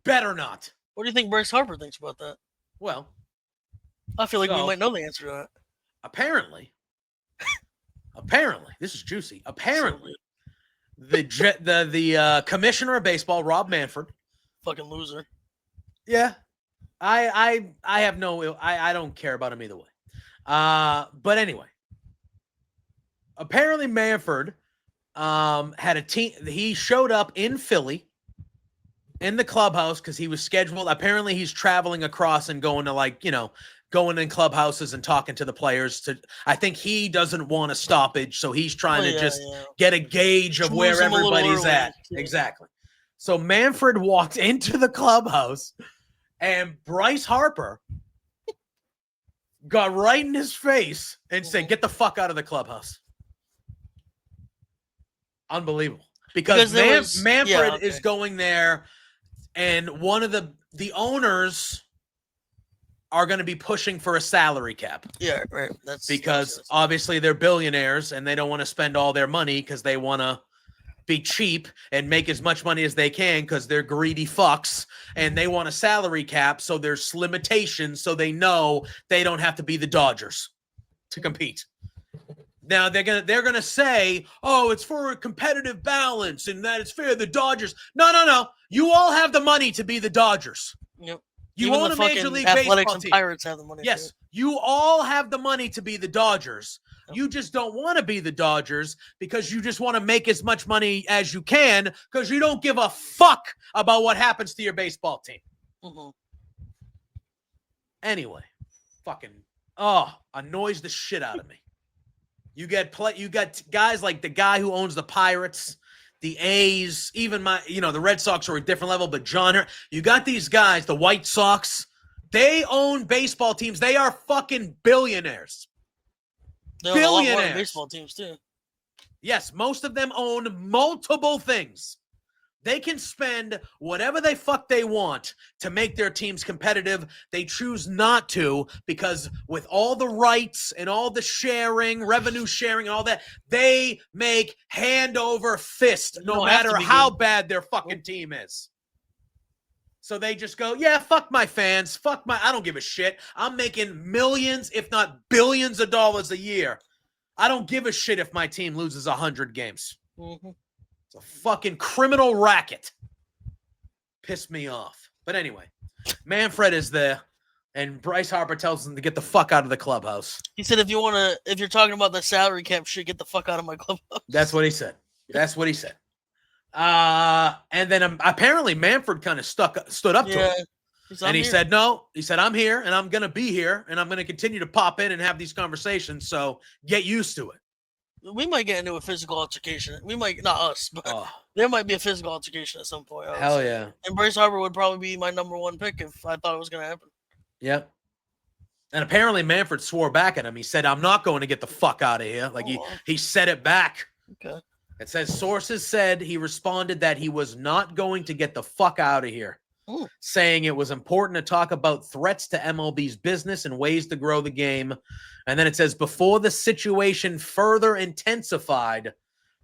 Better not. What do you think Bryce Harper thinks about that? Well, I feel like we might know the answer to that. Apparently, this is juicy. Apparently, the commissioner of baseball, Rob Manfred, fucking loser. Yeah, I have no. I don't care about him either way. But anyway, apparently Manfred had a team. He showed up in Philly in the clubhouse because he was scheduled. Apparently, he's traveling across and going to going in clubhouses and talking to the players. I think he doesn't want a stoppage, so he's trying to get a gauge of where everybody's at. Yeah. Exactly. So Manfred walked into the clubhouse, and Bryce Harper got right in his face and said, "Get the fuck out of the clubhouse." Unbelievable. Because Manfred is going there, and one of the owners are going to be pushing for a salary cap. Yeah, right. That's obviously they're billionaires and they don't want to spend all their money because they want to be cheap and make as much money as they can because they're greedy fucks and they want a salary cap. So there's limitations so they know they don't have to be the Dodgers to compete. Now they're gonna say, oh, it's for a competitive balance and that it's fair. The Dodgers. No. You all have the money to be the Dodgers. Yep. You Even own the a Major League Athletics Baseball and team. Pirates have the money. Yes, you all have the money to be the Dodgers. Yep. You just don't want to be the Dodgers because you just want to make as much money as you can because you don't give a fuck about what happens to your baseball team. Mm-hmm. Anyway, annoys the shit out of me. You got guys like the guy who owns the Pirates, the A's, even the Red Sox are a different level, but you got these guys, the White Sox, they own baseball teams. They are fucking billionaires. They own a lot more than baseball teams too. Yes, most of them own multiple things. They can spend whatever they want to make their teams competitive. They choose not to because with all the rights and all the sharing, revenue sharing and all that, they make hand over fist no matter how bad their fucking team is. So they just go, yeah, fuck my fans. I don't give a shit. I'm making millions, if not billions of dollars a year. I don't give a shit if my team loses 100 games. Mm-hmm. It's a fucking criminal racket. Pissed me off. But anyway, Manfred is there, and Bryce Harper tells him to get the fuck out of the clubhouse. He said, if you're talking about the salary cap shit, get the fuck out of my clubhouse. That's what he said. And then apparently Manfred kind of stood up to him. And he said, no. He said, I'm here, and I'm going to be here, and I'm going to continue to pop in and have these conversations, so get used to it. We might get into a physical altercation. We might, not us, but there might be a physical altercation at some point. Hell yeah. And Bryce Harper would probably be my number one pick if I thought it was going to happen. Yep. And apparently Manfred swore back at him. He said, I'm not going to get the fuck out of here. Like he said it back. Okay. It says sources said he responded that he was not going to get the fuck out of here, saying it was important to talk about threats to MLB's business and ways to grow the game. And then it says, before the situation further intensified,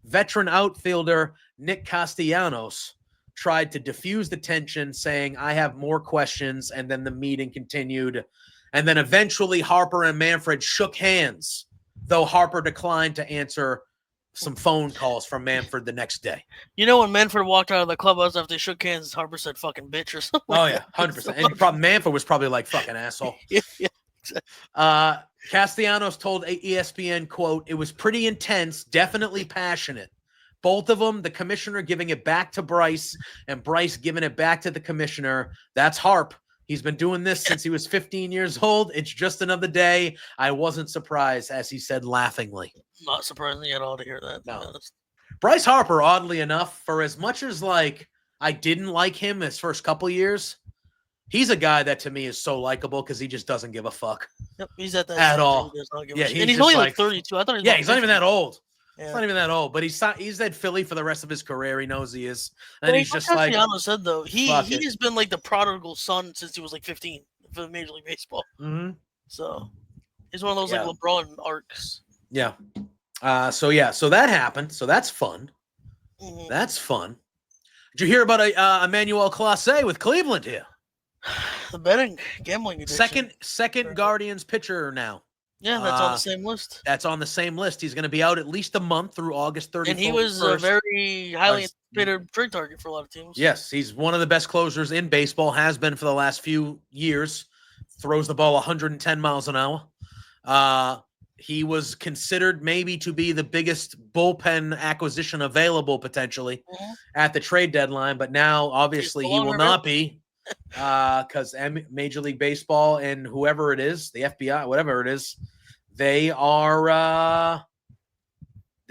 veteran outfielder Nick Castellanos tried to diffuse the tension, saying, I have more questions. And then the meeting continued. And then eventually Harper and Manfred shook hands, though Harper declined to answer some phone calls from Manfred the next day. You know, when Manfred walked out of the clubhouse after they shook hands, Harper said fucking bitch or something. Oh, yeah, 100%. And Manfred was probably like, fucking asshole. Yeah, exactly. Castellanos told ESPN, quote, it was pretty intense, definitely passionate. Both of them, the commissioner giving it back to Bryce and Bryce giving it back to the commissioner. That's Harp. He's been doing this since he was 15 years old. It's just another day. I wasn't surprised, as he said laughingly. Not surprising at all to hear that. No. Bryce Harper, oddly enough, for as much as like I didn't like him his first couple years, he's a guy that to me is so likable because he just doesn't give a fuck. Yep, he's at that at all. Yeah, and he's only like 32. I thought he's not even that old. Yeah. He's not even that old, but he's at Philly for the rest of his career. He knows he is. And well, he's just like said though, he has been like the prodigal son since he was like 15 for Major League Baseball. Mm-hmm. So he's one of those like LeBron arcs. Yeah. So that happened. So that's fun. Mm-hmm. That's fun. Did you hear about Emmanuel Clase with Cleveland here? The gambling addiction. Second Guardians pitcher now. Yeah, that's on the same list. That's on the same list. He's going to be out at least a month through August 31st. And he was a very highly anticipated trade target for a lot of teams. Yes, he's one of the best closers in baseball, has been for the last few years. Throws the ball 110 miles an hour. He was considered maybe to be the biggest bullpen acquisition available potentially at the trade deadline, but now obviously he will not be because Major League Baseball and whoever it is, the FBI, whatever it is, they're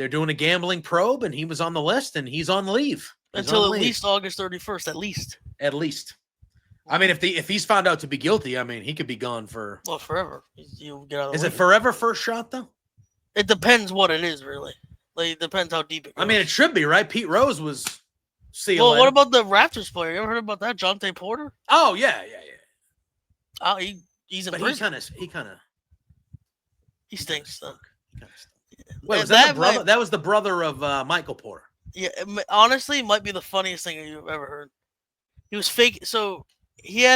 doing a gambling probe, and he was on the list, and he's on leave until at least August 31st, at least. I mean, if he's found out to be guilty, I mean, he could be gone for forever. Is it forever first shot though? It depends what it is, really. Like, it depends how deep it goes. I mean, it should be, right? Pete Rose was sealed. Well, what about the Raptors player? You ever heard about that, Jonte Porter? Oh yeah. Oh, he's in prison. He stinks though. Wait, was that the brother? That was the brother of Michael Porter. Yeah, honestly, it might be the funniest thing you've ever heard. He was fake. So he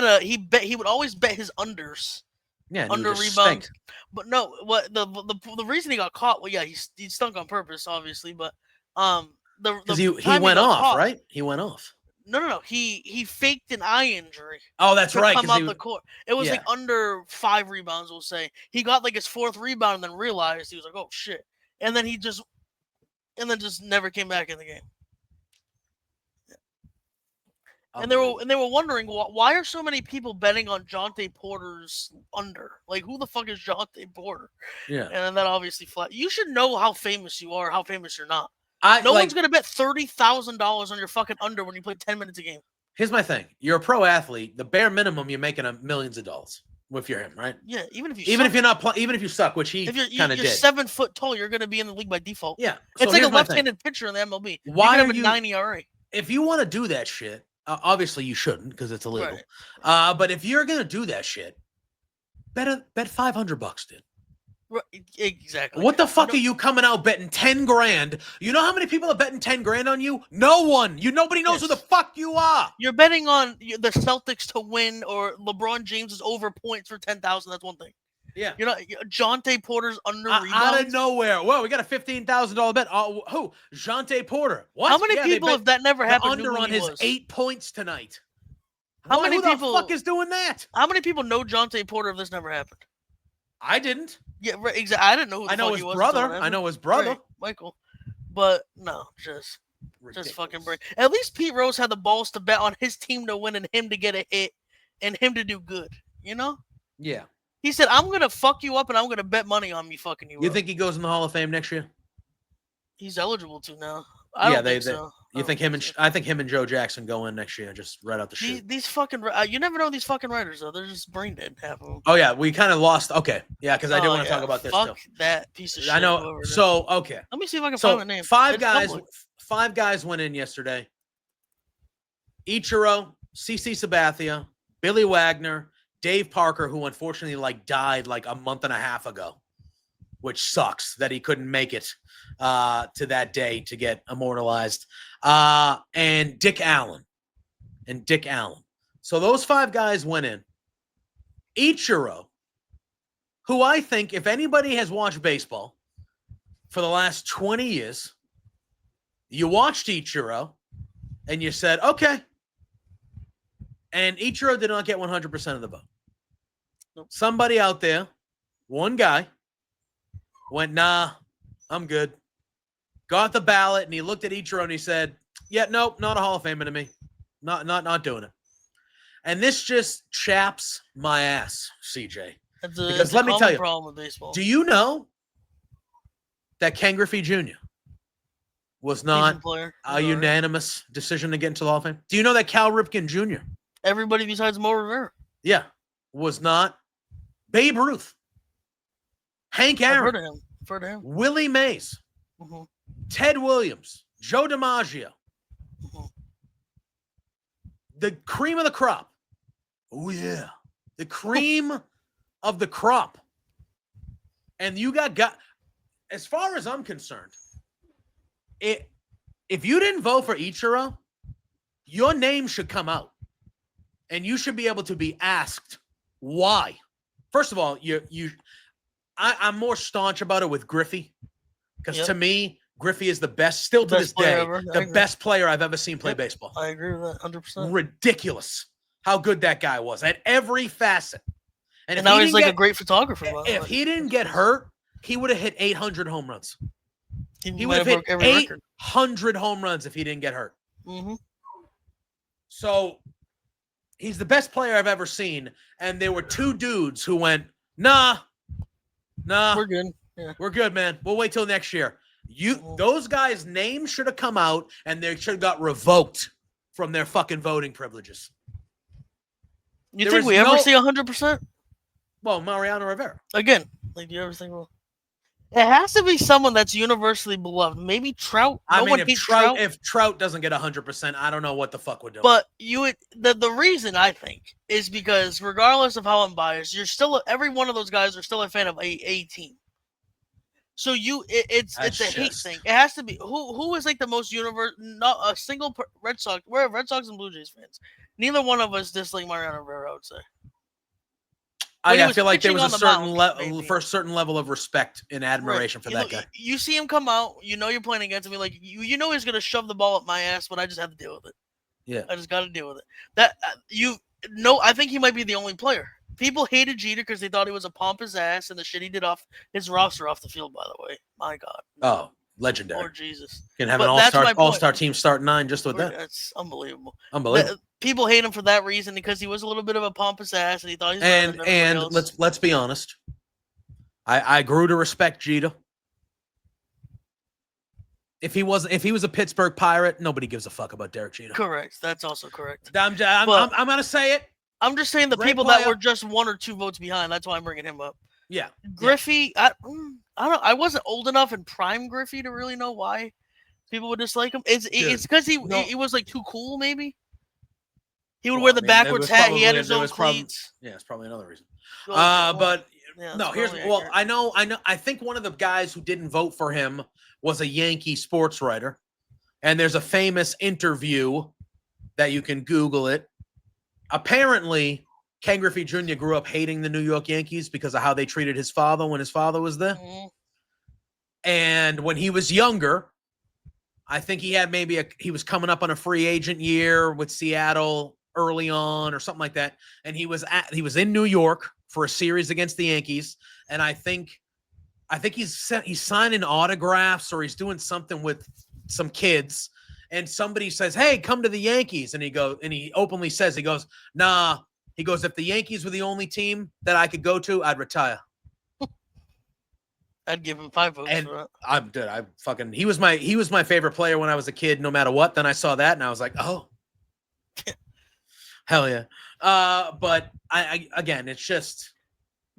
would always bet his unders. Yeah, under rebound. But no, what the reason he got caught? Well, yeah, he stunk on purpose, obviously. But because he went off, right? He went off. No. He faked an eye injury. Oh, that's right. Come out the court. It was like under 5 rebounds. We'll say he got like his 4th rebound and then realized he was like, "Oh shit!" And then just never came back in the game. And they were wondering why are so many people betting on Jonte Porter's under? Like, who the fuck is Jonte Porter? Yeah. And then that obviously flat. You should know how famous you are, how famous you're not. No one's gonna bet $30,000 on your fucking under when you play 10 minutes a game. Here's my thing: you're a pro athlete. The bare minimum, you're making millions of dollars if you're him, right? Yeah, even if you suck, which he kind of did. You're 7 foot tall, you're gonna be in the league by default. Yeah, it's like a left-handed pitcher in the MLB. Why are you 9 ERA? If you want to do that shit, obviously you shouldn't because it's illegal. Right. But if you're gonna do that shit, bet $500, dude. Right, exactly. What the fuck are you coming out betting 10 grand? You know how many people are betting 10 grand on you? No one. Nobody knows who the fuck you are. You're betting on the Celtics to win or LeBron James is over points for 10,000. That's one thing. Yeah. You know, Jonte Porter's under rebounds. Out of nowhere. Well, we got a $15,000 bet. Who? Jonte Porter. What? How many people have that never happened? Under on his 8 points tonight. Who the fuck is doing that? How many people know Jonte Porter if this never happened? I didn't. Yeah, right, exactly. I didn't know who the fuck he was. I know his brother. Right, Michael. But no, just fucking brain. At least Pete Rose had the balls to bet on his team to win and him to get a hit and him to do good. You know? Yeah. He said, "I'm gonna fuck you up and I'm gonna bet money on me fucking you." You think he goes in the Hall of Fame next year? He's eligible to now. I don't think so. You think him and I think him and Joe Jackson go in next year, just right out the chute. These fucking you never know these fucking writers though. They're just brain dead, half of them. Oh yeah, we kind of lost. Okay, yeah, because I do want to talk about this. Fuck that piece of shit. I know. So okay, let me see if I can find the name. Five guys went in yesterday. Ichiro, CC Sabathia, Billy Wagner, Dave Parker, who unfortunately died a month and a half ago, which sucks that he couldn't make it to that day to get immortalized. And Dick Allen. So those 5 guys went in. Ichiro, who I think if anybody has watched baseball for the last 20 years, you watched Ichiro and you said, okay. And Ichiro did not get 100% of the vote. Nope. Somebody out there, one guy, went, nah, I'm good. Got the ballot, and he looked at Ichiro and he said, yeah, nope, not a Hall of Famer to me. Not doing it. And this just chaps my ass, CJ. Because let me tell you, problem with baseball. Do you know that Ken Griffey Jr. was not a unanimous decision to get into the Hall of Fame? Do you know that Cal Ripken Jr.? Everybody besides Mo Rivera. Yeah, was not. Babe Ruth. Hank Aaron. I've heard of him. Willie Mays. Mm-hmm. Ted Williams. Joe DiMaggio. Mm-hmm. The cream of the crop. Oh, yeah. The cream of the crop. And you got, as far as I'm concerned, if you didn't vote for Ichiro, your name should come out. And you should be able to be asked why. First of all, I'm more staunch about it with Griffey. Because to me, Griffey is the best, still to this day, the best player I've ever seen play baseball. I agree with that 100%. Ridiculous how good that guy was at every facet. And now he's a great photographer. If he didn't get hurt, he would have hit 800 home runs. He would have hit 800 home runs if he didn't get hurt. Mm-hmm. So he's the best player I've ever seen. And there were 2 dudes who went, nah. We're good. Yeah. We're good, man. We'll wait till next year. Those guys' names should have come out and they should have got revoked from their fucking voting privileges. You think we ever see 100%? Well, Mariano Rivera. Again, do you ever think, it has to be someone that's universally beloved. Maybe Trout. If Trout doesn't get 100%, I don't know what the fuck we're doing. But the reason I think is because regardless of how I'm biased, every one of those guys are still a fan of a team. So it's a hate thing. It has to be who is the most not a single Red Sox. We're Red Sox and Blue Jays fans. Neither one of us dislike Mariano Rivera, I would say. I feel like there was a certain level of respect and admiration for that guy. You see him come out, you're playing against him. You know he's gonna shove the ball up my ass, but I just have to deal with it. Yeah. I just got to deal with it. I think he might be the only player. People hated Jeter because they thought he was a pompous ass and the shit he did off his roster off the field. By the way, my God. Oh, legendary. Lord Jesus. Can have an all-star team start 9 just with that. That's unbelievable. Unbelievable. People hate him for that reason because he was a little bit of a pompous ass and he thought he's better than everybody else. let's be honest. I grew to respect Jeter. If he was a Pittsburgh Pirate, nobody gives a fuck about Derek Jeter. Correct. That's also correct. I'm gonna say it. I'm just saying the people that were just 1 or 2 votes behind. That's why I'm bringing him up. Yeah. Griffey, I don't. I wasn't old enough in prime Griffey to really know why people would dislike him. It's because he was like too cool. Maybe he would wear the backwards hat. He had his own cleats. Yeah, it's probably another reason. But no, here's I know. I think one of the guys who didn't vote for him was a Yankee sports writer, and there's a famous interview that you can Google it. Apparently, Ken Griffey Jr. grew up hating the New York Yankees because of how they treated his father when his father was there. Mm-hmm. And when he was younger, I think he had he was coming up on a free agent year with Seattle early on or something like that. And he was in New York for a series against the Yankees. And I think he's signing autographs or he's doing something with some kids. And somebody says, "Hey, come to the Yankees." And he openly says, he goes, "Nah." He goes, "If the Yankees were the only team that I could go to, I'd retire." I'd give him 5 votes for that. He was my favorite player when I was a kid, no matter what. Then I saw that and I was like, oh, hell yeah. But again, it's just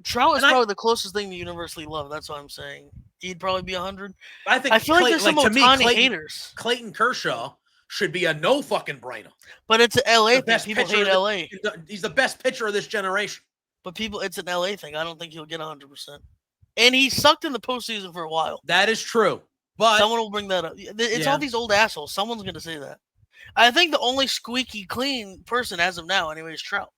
Trout is probably the closest thing to universally loved. That's what I'm saying. He'd probably be 100. I feel like there's some Ohtani haters. Clayton Kershaw should be a no fucking brainer. But it's an LA thing. People hate LA. He's the best pitcher of this generation. But it's an LA thing. I don't think he'll get 100%. And he sucked in the postseason for a while. That is true. But someone will bring that up. It's all these old assholes. Someone's going to say that. I think the only squeaky clean person as of now, anyway, is Trout.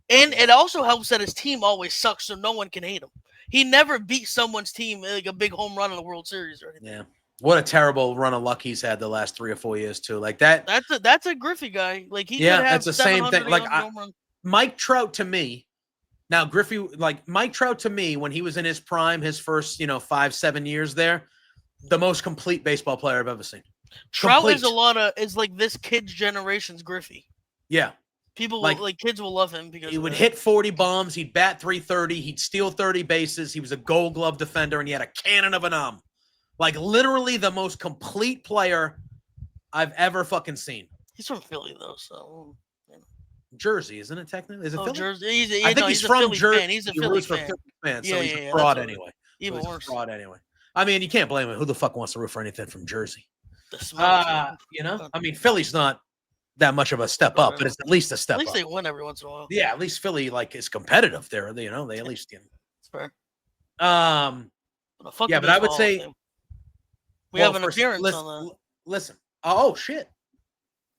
And it also helps that his team always sucks, so no one can hate him. He never beat someone's team like a big home run in the World Series or anything. Yeah. What a terrible run of luck he's had the last 3 or 4 years too. Like that. That's a Griffey guy. Like he that's the same thing. Like Mike Trout to me. Now Griffey, like Mike Trout to me, when he was in his prime, his first 5-7 years there, the most complete baseball player I've ever seen. Trout is like this kid's generation's Griffey. Yeah. People kids will love him because he would hit 40 bombs, he'd bat 330, he'd steal 30 bases, he was a Gold Glove defender, and he had a cannon of an arm. Like literally the most complete player I've ever fucking seen. He's from Philly though, so Jersey, isn't it technically? Is it Philly? Jersey. I think he's from Jersey. He's a Philly fan. So he's a fraud anyway. Even worse. A fraud anyway. I mean, you can't blame him. Who the fuck wants to root for anything from Jersey? I mean, Philly's not that much of a step up, but it's at least a step up. At least they win every once in a while. Yeah, at least Philly is competitive there. They at least It's fair. But I would say we have an appearance on that. Listen. Oh shit.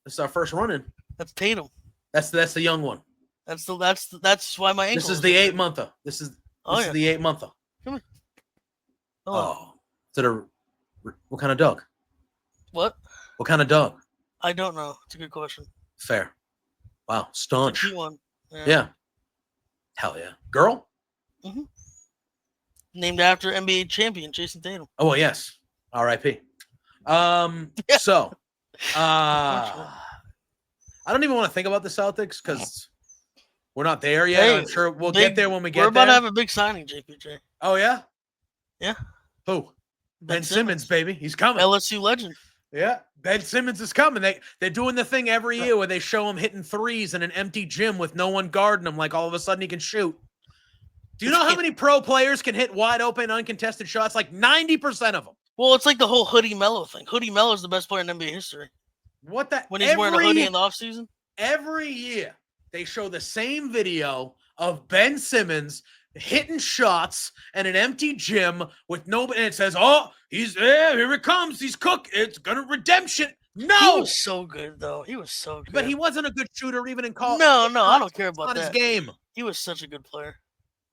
This is our first run-in. That's Tatum. That's the young one. That's why my ankle. This is the 8-monther. This is the 8-monther. Come here. Oh. Is it what kind of dog? What? What kind of dog? I don't know. It's a good question. Fair. Wow. Staunch. It's a cute one. Yeah. Hell yeah. Girl? Mm-hmm. Named after NBA champion Jason Tatum. Oh, well, yes. R.I.P. So, I don't even want to think about the Celtics because we're not there yet. Hey, I'm sure we'll get there when we get there. We're about to have a big signing, JPJ. Oh, yeah? Yeah. Who? Ben Simmons, baby. He's coming. LSU legend. Yeah. Ben Simmons is coming. They're doing the thing every year where they show him hitting threes in an empty gym with no one guarding him. Like all of a sudden he can shoot. Do you know how many pro players can hit wide open, uncontested shots? Like 90% of them. Well, it's like the whole Hoodie Melo thing. Hoodie Melo is the best player in NBA history. When he's wearing a hoodie in the offseason? Every year, they show the same video of Ben Simmons hitting shots in an empty gym with nobody. And it says, oh, he's there. Here it comes. He's cooked. It's going to redemption. No. He was so good, though. He was so good. But he wasn't a good shooter even in college. No, I don't care about that. His game. He was such a good player.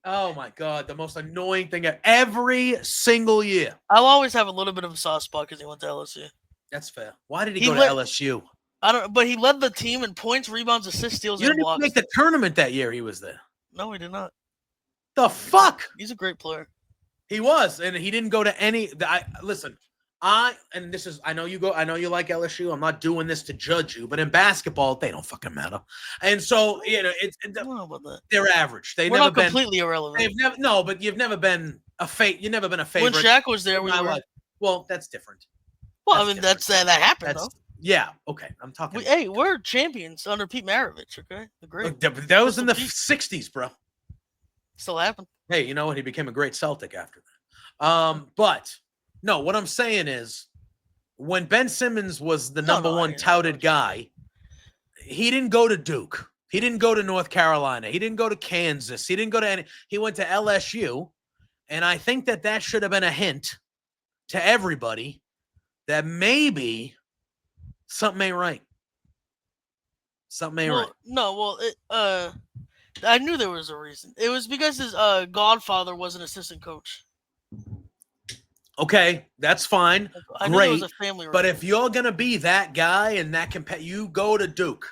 Oh, my God. The most annoying thing every single year. I'll always have a little bit of a soft spot because he went to LSU. That's fair. Why did he go to LSU? But he led the team in points, rebounds, assists, steals, You and didn't blocks. make the tournament that year he was there. No, he did not. The fuck? He's a great player. He was, and he didn't go to any. Listen, I know you like LSU. I'm not doing this to judge you, but in basketball, they don't fucking matter. And so they're average. We're not completely irrelevant. But you've never been a You've never been a favorite. When Shaq was there, we were. Life. Well, that's different. Well, that happened though. Yeah, okay. I'm talking. We're champions under Pete Maravich. Okay, the great. That was in the '60s, bro. Still happened. Hey, you know what? He became a great Celtic after that. But no, what I'm saying is, when Ben Simmons was the number one touted guy, he didn't go to Duke. He didn't go to North Carolina. He didn't go to Kansas. He didn't go to any. He went to LSU, and I think that should have been a hint to everybody that maybe something ain't right. Something ain't right. No, I knew there was a reason. It was because his godfather was an assistant coach. Okay, that's fine. I knew it was a family. But if you're gonna be that guy and that you go to Duke.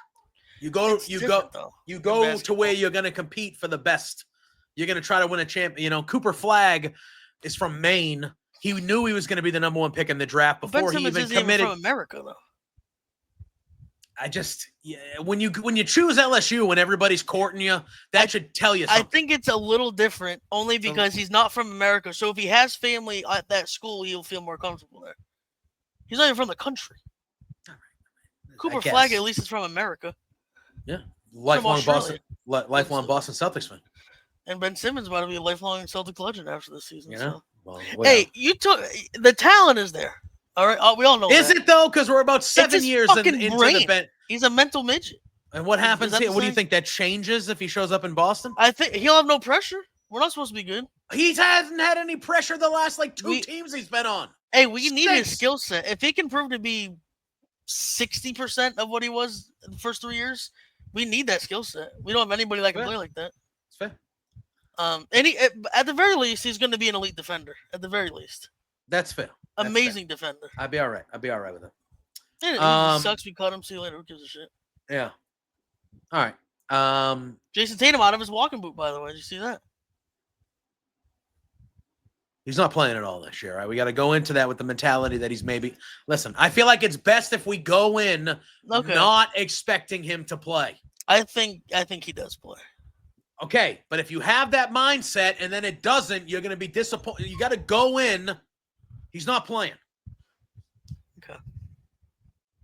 You go to where you're gonna compete for the best. You're gonna try to win a champ. Cooper Flagg is from Maine. He knew he was gonna be the number one pick in the draft before he even committed. From America, though. When you choose LSU when everybody's courting you, that should tell you something. I think it's a little different only because he's not from America. So if he has family at that school, he'll feel more comfortable there. He's not even from the country. Cooper Flagg at least is from America. Yeah, lifelong Boston Celtics fan. And Ben Simmons about to be a lifelong Celtic legend after this season. Hey, you took the talent is there. All right, we all know. Is it though? Because we're about 7 years into the bench. He's a mental midget. And what happens here? What do you think that changes if he shows up in Boston? I think he'll have no pressure. We're not supposed to be good. He hasn't had any pressure the last two teams he's been on. Hey, we need his skill set. If he can prove to be 60% of what he was in the first 3 years, we need that skill set. We don't have anybody that can play like that. It's fair. At the very least, he's going to be an elite defender. At the very least, that's fair. Amazing defender. I'd be all right. With it. It sucks we cut him. See you later. Who gives a shit? Yeah. All right. Jason Tatum out of his walking boot, by the way. Did you see that? He's not playing at all this year, right? We got to go into that with the mentality that he's maybe. Listen, I feel like it's best if we go in not expecting him to play. I think he does play. Okay, but if you have that mindset and then it doesn't, you're going to be disappointed. You got to go in. He's not playing. Okay.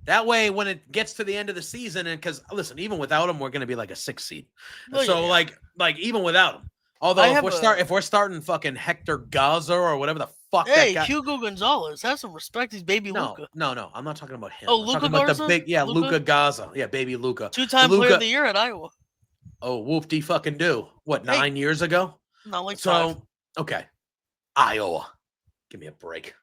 That way, when it gets to the end of the season, and because listen, even without him, we're going to be like a 6th seed. Like even without him. Although if we're starting fucking Hector Gaza or whatever the fuck. Hey, Hugo Gonzalez, have some respect. He's baby Luka. No, I'm not talking about him. Oh, Luka Garza? Luka Gaza. Yeah, baby Luka. 2-time player of the year at Iowa. Oh, whoop-de-fucking-do. What, 9 years ago? No, like 5. Okay. Iowa. Give me a break.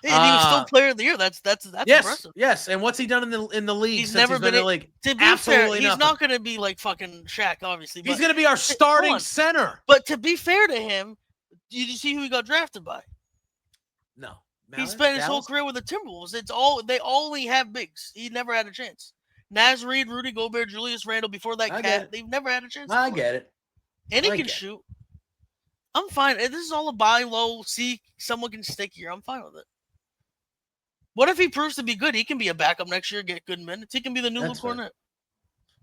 Hey, and he was still player of the year. That's impressive. Yes, and what's he done in the league he's never been in the league? To be fair, he's not going to be like fucking Shaq, obviously. He's going to be our starting center. But to be fair to him, did you see who he got drafted by? No. He spent his whole career with the Timberwolves. They only have bigs. He never had a chance. Naz Reid, Rudy Gobert, Julius Randle, before that cat, they've never had a chance. I get it. And he can shoot. I'm fine. This is all a buy low, see someone can stick here. I'm fine with it. What if he proves to be good? He can be a backup next year, get good minutes. He can be the new Luke Cornett.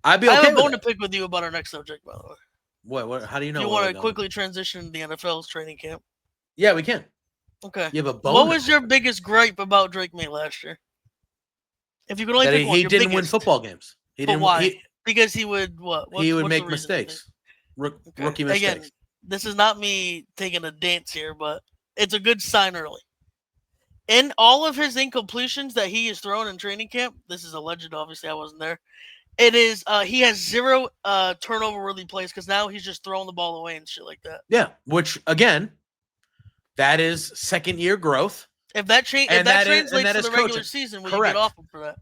I'd be okay with it. I have a bone to pick with you about our next subject, by the way. What? How do you know? If you want to quickly transition to the NFL's training camp. Yeah, we can. Okay. You have a bone. What was your biggest gripe about Drake May last year? If you could only pick one, he didn't win football games. He didn't. Why? Because he would what? He would make mistakes. Rookie mistakes. Again, this is not me taking a dance here, but it's a good sign early. In all of his incompletions that he has thrown in training camp, this is alleged. Obviously, I wasn't there. It is. He has 0 turnover-worthy plays because now he's just throwing the ball away and shit like that. Yeah, which again, that is second-year growth. If that translates to the regular season, will you get off him for that?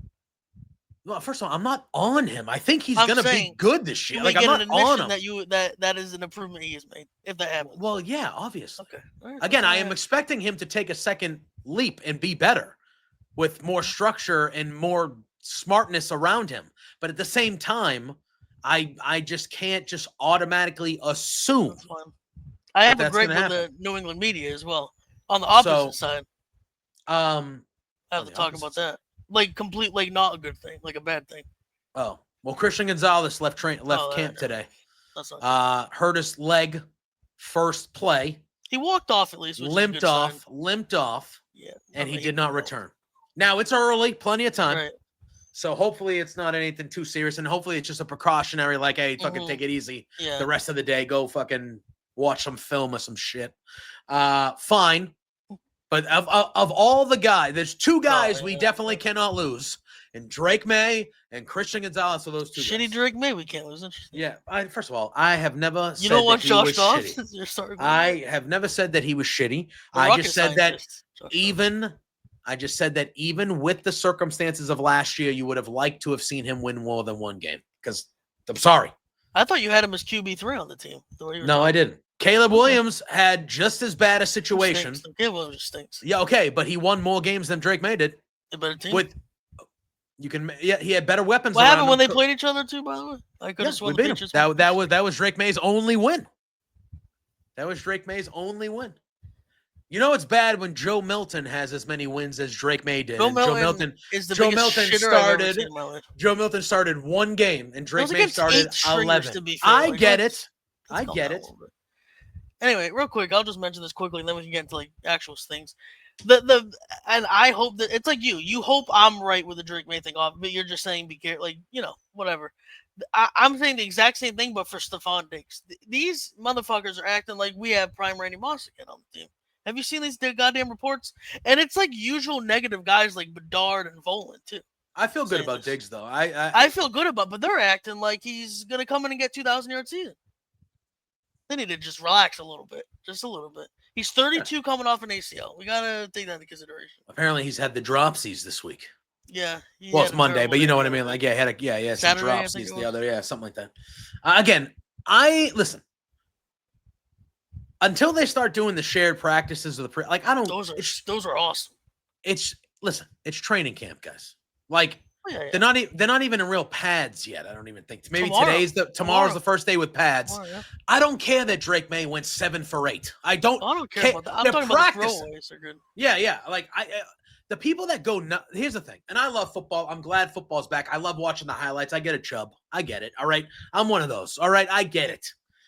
Well, first of all, I'm not on him. I think he's going to be good this year. Like, I'm not on him. That is an improvement he has made, if that happens. Well, yeah, obviously. Okay. Right, again, I am expecting him to take a second leap and be better with more structure and more smartness around him. But at the same time, I just can't just automatically assume. I have a gripe with the New England media as well. On the opposite side, I have to talk about that. Like complete, like not a good thing, like a bad thing. Oh well, Christian Gonzalez left camp today. That's not hurt his leg first play. He walked off at least. Limped off. Yeah, and he did not return. Now it's early, plenty of time. Right. So hopefully it's not anything too serious, and hopefully it's just a precautionary, like, hey, fucking take it easy. Yeah. The rest of the day, go fucking watch some film or some shit. Fine. But of all the guys, there's two guys we definitely cannot lose. And Drake May and Christian Gonzalez are those two guys. Shitty Drake May, we can't lose. Yeah. First of all, I have never said that he was shitty. I have never said that he was shitty. I just said that even with the circumstances of last year, you would have liked to have seen him win more than one game. Because I'm sorry. I thought you had him as QB3 on the team. No, I didn't. Caleb Williams had just as bad a situation. Caleb Williams stinks. Yeah, okay, but he won more games than Drake May did. A better team. He had better weapons. What happened when they played each other too? By the way, I could have sworn the Patriots. That was Drake May's only win. That was Drake May's only win. You know it's bad when Joe Milton has as many wins as Drake May did. Joe Milton started one game and Drake May started 11. I get it. Anyway, real quick, I'll just mention this quickly, and then we can get into like actual things. And I hope that it's like you. You hope I'm right with the Drake May thing off, but you're just saying be careful, like whatever. I'm saying the exact same thing, but for Stephon Diggs. These motherfuckers are acting like we have prime Randy Moss again on the team. Have you seen these goddamn reports? And it's like usual negative guys like Bedard and Volan too. I feel good about Diggs though. I feel good about, but they're acting like he's gonna come in and get 2,000-yard season. They need to just relax a little bit, just a little bit. He's 32 coming off an ACL. We gotta take that into consideration. Apparently, he's had the dropsies this week. Yeah. Well, it's Monday, but you know what I mean. Like, he had some dropsies the other, something like that. Again, listen. Until they start doing the shared practices of the I don't. Those are awesome. It's training camp, guys. Like. They're not even in real pads yet. I don't even think. Maybe tomorrow's the first day with pads. I don't care that Drake May went 7 for 8. I don't care about that. I'm talking about the throwaways are good. Yeah. Like the people that go. Here's the thing, and I love football. I'm glad football's back. I love watching the highlights. I get it, Chubb. I get it. All right, I'm one of those. All right, I get it.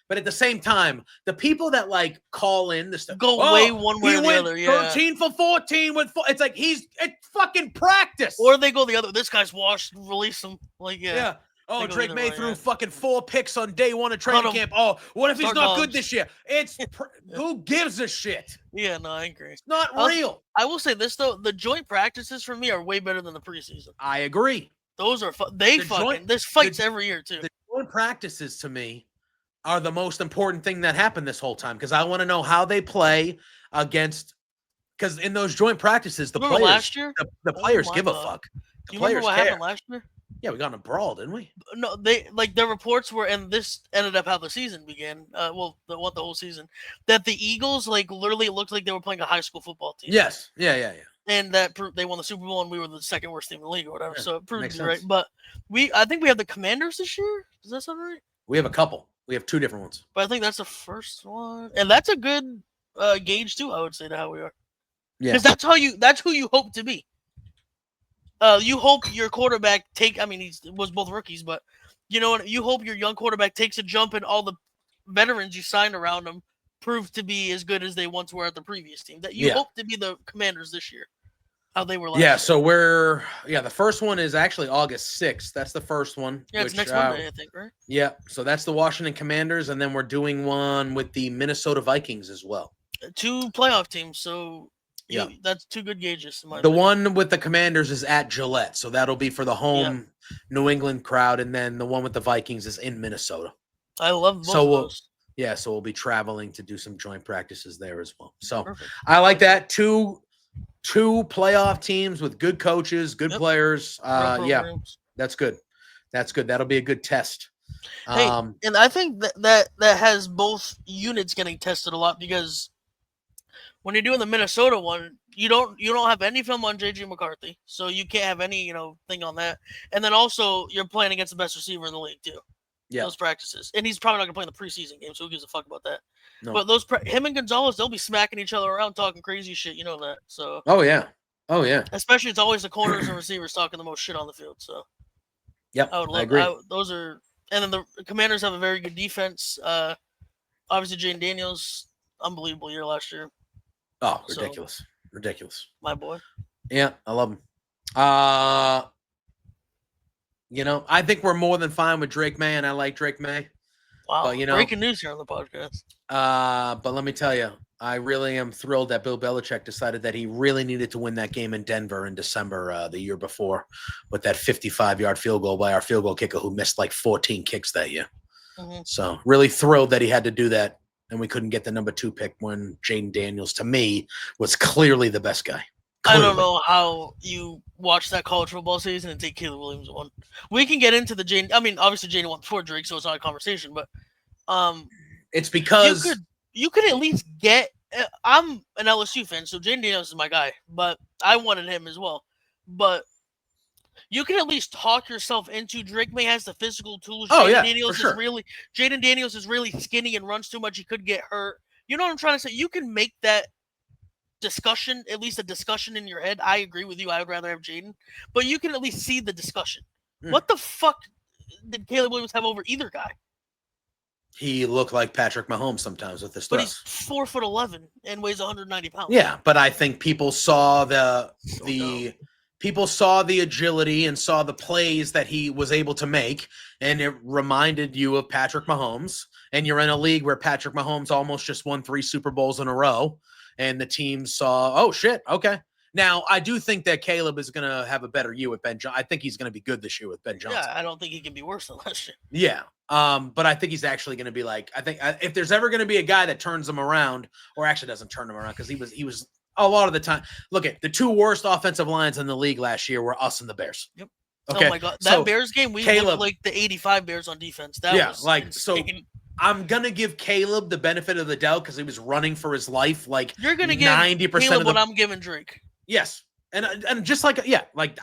But at the same time, the people that like call in this stuff way one way or the other. Yeah, 13 for 14 with. It's like it's fucking practice. Or they go the other. This guy's washed. Release him. Like yeah. Oh, Drake May threw fucking 4 picks on day 1 of training camp. Oh, what if he's not good this year? It's who gives a shit? Yeah, no, I agree. It's not real. I will say this though: the joint practices for me are way better than the preseason. I agree. Those are there's fights every year too. The joint practices to me are the most important thing that happened this whole time because I want to know how they play against. Because in those joint practices, the players last year? The players give a fuck. Do you remember what happened last year? Yeah, we got in a brawl, didn't we? No, they the reports were, and this ended up how the season began. The whole season, that the Eagles literally looked like they were playing a high school football team. Yes, yeah. And that proved they won the Super Bowl, and we were the second worst team in the league or whatever. Yeah, so it proved to be right. But I think we have the Commanders this year. Does that sound right? We have a couple. We have 2 different ones. But I think that's the first one, and that's a good gauge too. I would say to how we are. Yeah, because that's who you hope to be. You hope your quarterback he was both rookies, but you know what? You hope your young quarterback takes a jump and all the veterans you signed around him prove to be as good as they once were at the previous team. That you hope to be the Commanders this year. How they were last year. So the first one is actually August 6th. That's the first one. Yeah, it's next Monday, I think, right? Yeah, so that's the Washington Commanders, and then we're doing one with the Minnesota Vikings as well. 2 playoff teams, so yeah, that's 2 good gauges. The one with the Commanders is at Gillette, so that'll be for the home New England crowd, and then the one with the Vikings is in Minnesota. I love both of those. Yeah, so we'll be traveling to do some joint practices there as well. So perfect. I like that. Two playoff teams with good coaches, good players. That's good. That'll be a good test. Hey, and I think that has both units getting tested a lot because when you're doing the Minnesota one, You don't have any film on JJ McCarthy, so you can't have any thing on that. And then also you're playing against the best receiver in the league too. Yeah. Those practices, and he's probably not gonna play in the preseason game, so who gives a fuck about that? No. But him and Gonzalez, they'll be smacking each other around, talking crazy shit. You know that. So. Oh yeah. Especially it's always the corners and receivers talking the most shit on the field. So. Yep. I agree. Those are, and then the Commanders have a very good defense. Obviously Jaden Daniels, unbelievable year last year. Oh, ridiculous. So, ridiculous. My boy. Yeah, I love him. I think we're more than fine with Drake May, and I like Drake May. Wow. But, breaking news here on the podcast. But let me tell you, I really am thrilled that Bill Belichick decided that he really needed to win that game in Denver in December the year before with that 55-yard field goal by our field goal kicker who missed like 14 kicks that year. Mm-hmm. So really thrilled that he had to do that, and we couldn't get the number 2 pick when Jaden Daniels, to me, was clearly the best guy. Clearly. I don't know how you watch that college football season and take Caleb Williams one. We can get into the Jaden. I mean, obviously Jaden won before Drake, so it's not a conversation. But it's because you could at least get. I'm an LSU fan, so Jaden Daniels is my guy, but I wanted him as well. But you can at least talk yourself into Drake May has the physical tools. Oh, Jaden Daniels is really skinny and runs too much. He could get hurt. You know what I'm trying to say? You can make that discussion, at least a discussion in your head. I agree with you. I would rather have Jaden, but you can at least see the discussion. What the fuck did Caleb Williams have over either guy? He looked like Patrick Mahomes sometimes with this stuff. But he's 4'11" and weighs 190 pounds. Yeah, but I think people saw people saw the agility and saw the plays that he was able to make, and it reminded you of Patrick Mahomes. And you're in a league where Patrick Mahomes almost just won 3 Super Bowls in a row. And the team saw, oh, shit, okay. Now, I do think that Caleb is going to have a better year with Ben Johnson. I think he's going to be good this year with Ben Johnson. Yeah, I don't think he can be worse than last year. Yeah, but I think he's actually going to be like, I think if there's ever going to be a guy that turns him around, or actually doesn't turn him around, because he was a lot of the time. Look at the 2 worst offensive lines in the league last year were us and the Bears. Yep. Okay. Oh, my God. That Bears game, we looked like the 85 Bears on defense. That was insane. So I'm going to give Caleb the benefit of the doubt because he was running for his life. Like, you're going to give 90% Caleb of what I'm giving Drake. Yes. And just like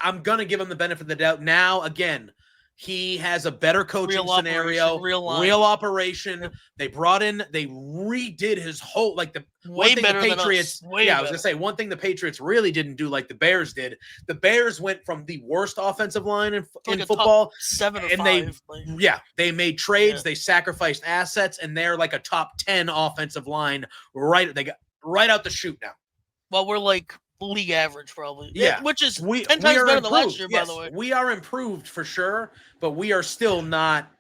I'm going to give him the benefit of the doubt. Now, again, he has a better coaching scenario, real operation. They redid his whole, like way better than us. I was going to say, one thing the Patriots really didn't do like the Bears did. The Bears went from the worst offensive line in football. 7 or 5. They made trades. They sacrificed assets, and they're like a top 10 offensive line. They got right out the chute now. Well, we're like league average, probably. Yeah, which is 10 times better than last year, by the way. We are improved for sure, but we are still not.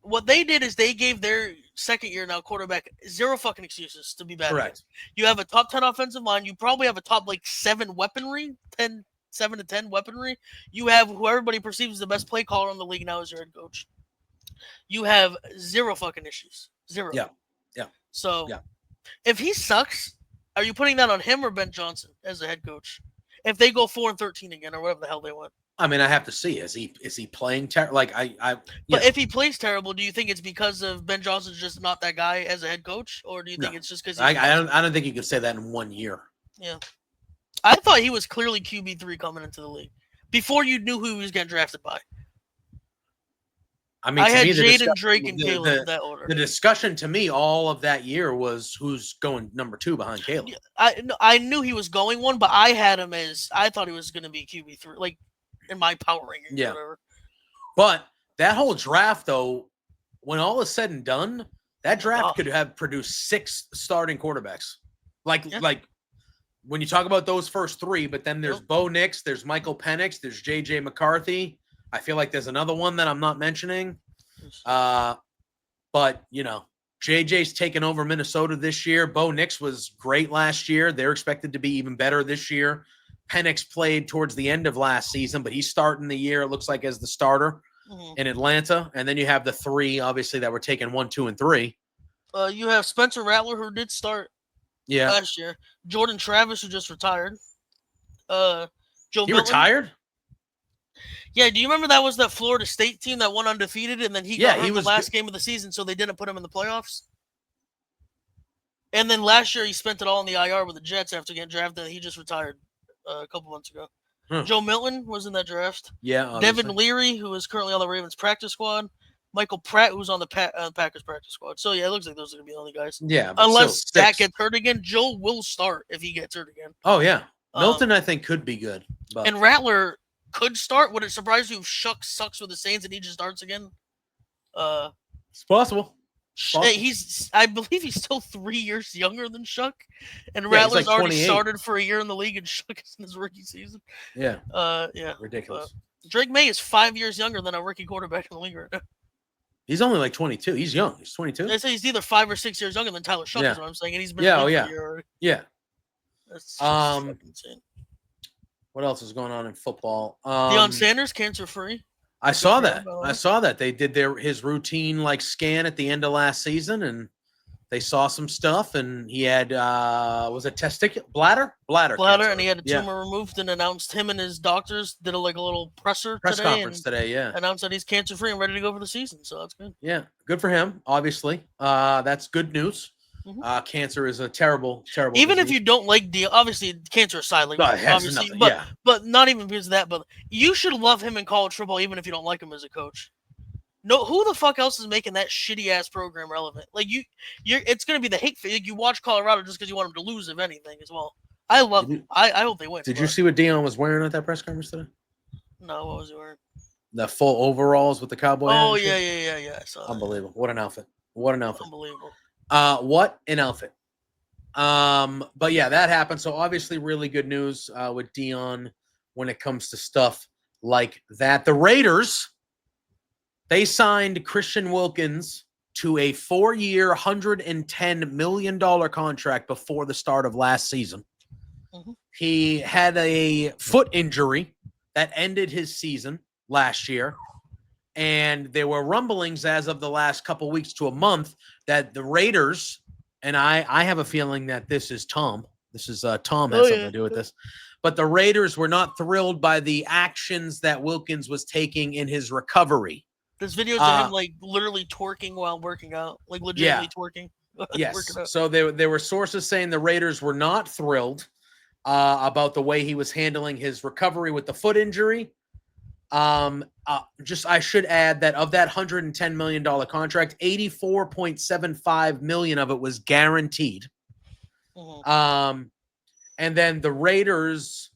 What they did is they gave their second year now quarterback 0 fucking excuses to be bad. Correct. You have a top 10 offensive line. You probably have a top 7 weaponry, 7 to 10 weaponry. You have who everybody perceives as the best play caller in the league now as your head coach. You have 0 fucking issues. 0. Yeah. So if he sucks, are you putting that on him or Ben Johnson as the head coach? If they go 4-13 again or whatever the hell they want. I mean, I have to see. Is he playing terrible? But if he plays terrible, do you think it's because of Ben Johnson's just not that guy as a head coach, or do you think it's just because I don't think you could say that in 1 year. Yeah, I thought he was clearly QB3 coming into the league before you knew who he was getting drafted by. I mean, I had Jaden, Drake, and Caleb in that order. The discussion to me all of that year was who's going number 2 behind Caleb. I knew he was going 1, but I had him as I thought he was going to be QB3, like in my power ranking. Yeah. Or whatever. But that whole draft, though, when all is said and done, that draft could have produced 6 starting quarterbacks. Like when you talk about those first 3, but then there's Bo Nix, there's Michael Penix, there's J.J. McCarthy. I feel like there's another one that I'm not mentioning. But, JJ's taken over Minnesota this year. Bo Nix was great last year. They're expected to be even better this year. Penix played towards the end of last season, but he's starting the year, it looks like, as the starter in Atlanta. And then you have the 3, obviously, that were taken 1, 2, and 3. You have Spencer Rattler, who did start last year. Jordan Travis, who just retired. Joe Milton. Retired? Yeah, do you remember that was that Florida State team that won undefeated, and then he got hurt the last game of the season, so they didn't put him in the playoffs? And then last year he spent it all in the IR with the Jets after getting drafted. He just retired a couple months ago. Joe Milton was in that draft. Yeah. Obviously. Devin Leary, who is currently on the Ravens practice squad. Michael Pratt, who's on the Packers practice squad. So, yeah, it looks like those are going to be the only guys. Yeah. Unless Dak gets hurt again, Joe will start if he gets hurt again. Oh, yeah. Milton, I think, could be good. But... And Rattler could start. Would it surprise you if Shuck sucks with the Saints and he just starts again? It's possible. I believe he's still 3 years younger than Shuck. And Rattler's like already started for a year in the league and Shuck is in his rookie season. Yeah. Yeah. Ridiculous. Drake May is 5 years younger than a rookie quarterback in the league right now. He's only like 22. He's young. He's 22. They say he's either 5 or 6 years younger than Tyler Shuck, is what I'm saying. And he's been for a year already. Yeah. That's fucking insane. What else is going on in football? Deion Sanders, cancer-free. I saw that. They did his routine like scan at the end of last season, and they saw some stuff, and he had was it bladder cancer. And he had a tumor removed, and announced him and his doctors did a little press conference today. Yeah, announced that he's cancer free and ready to go for the season. So that's good. Yeah, good for him. Obviously, that's good news. Mm-hmm. Cancer is a terrible even disease. If you don't like obviously cancer aside, obviously, but not even because of that. But you should love him in college football, even if you don't like him as a coach. No, who the fuck else is making that shitty ass program relevant? Like it's gonna be the hate. You watch Colorado just because you want them to lose, if anything, as well. I love. I hope they win. Did you see what Deion was wearing at that press conference today? No, what was he wearing? The full overalls with the cowboy. Oh yeah. I saw Unbelievable! That. What an outfit! What an outfit! Unbelievable. What an outfit. But yeah, that happened. So obviously, really good news with Deion when it comes to stuff like that. The Raiders. They signed Christian Wilkins to a 4-year, $110 million contract before the start of last season. Mm-hmm. He had a foot injury that ended his season last year. And there were rumblings as of the last couple weeks to a month that the Raiders, and I have a feeling that this is Tom. This is Tom has something to do with this. But the Raiders were not thrilled by the actions that Wilkins was taking in his recovery. There's videos of him literally twerking while working out, legitimately twerking. Yes. So there were sources saying the Raiders were not thrilled about the way he was handling his recovery with the foot injury. I should add that of that $110 million contract, $84.75 million of it was guaranteed. Mm-hmm. And then the Raiders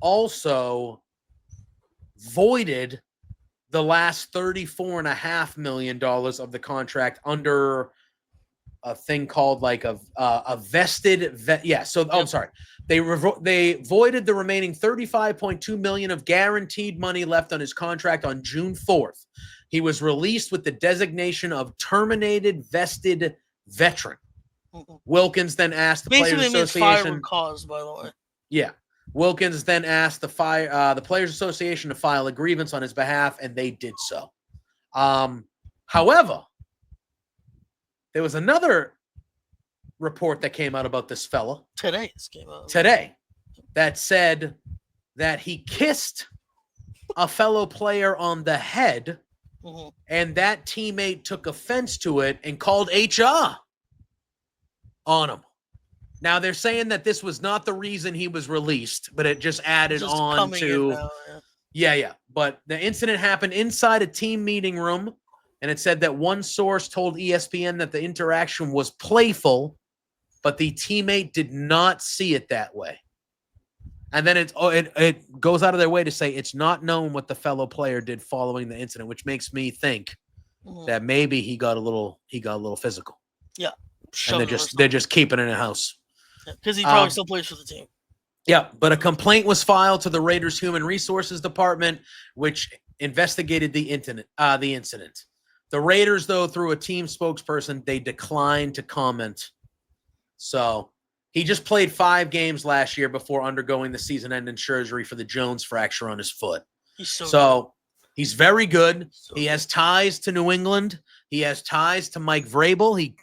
also voided the last $34.5 million of the contract under a thing called a vested I'm sorry. They voided the remaining $35.2 million of guaranteed money left on his contract on June 4th. He was released with the designation of terminated vested veteran. Mm-hmm. Wilkins then asked the Players Association. Fire cause, by the way. Yeah. Wilkins then asked the Players Association to file a grievance on his behalf, and they did so. However, there was another report that came out about this fella. Today, that said that he kissed a fellow player on the head, mm-hmm. and that teammate took offense to it and called HR on him. Now, they're saying that this was not the reason he was released, but it just added on to... Yeah. But the incident happened inside a team meeting room, and it said that one source told ESPN that the interaction was playful, but the teammate did not see it that way. And then it goes out of their way to say it's not known what the fellow player did following the incident, which makes me think that maybe he got a little physical. Yeah. And they're just keeping it in house. Because he probably still plays for the team. Yeah, but a complaint was filed to the Raiders Human Resources Department, which investigated the incident. The Raiders, though, through a team spokesperson, they declined to comment. So he just played 5 games last year before undergoing the season-ending surgery for the Jones fracture on his foot. He's very good. He has ties to New England. He has ties to Mike Vrabel. He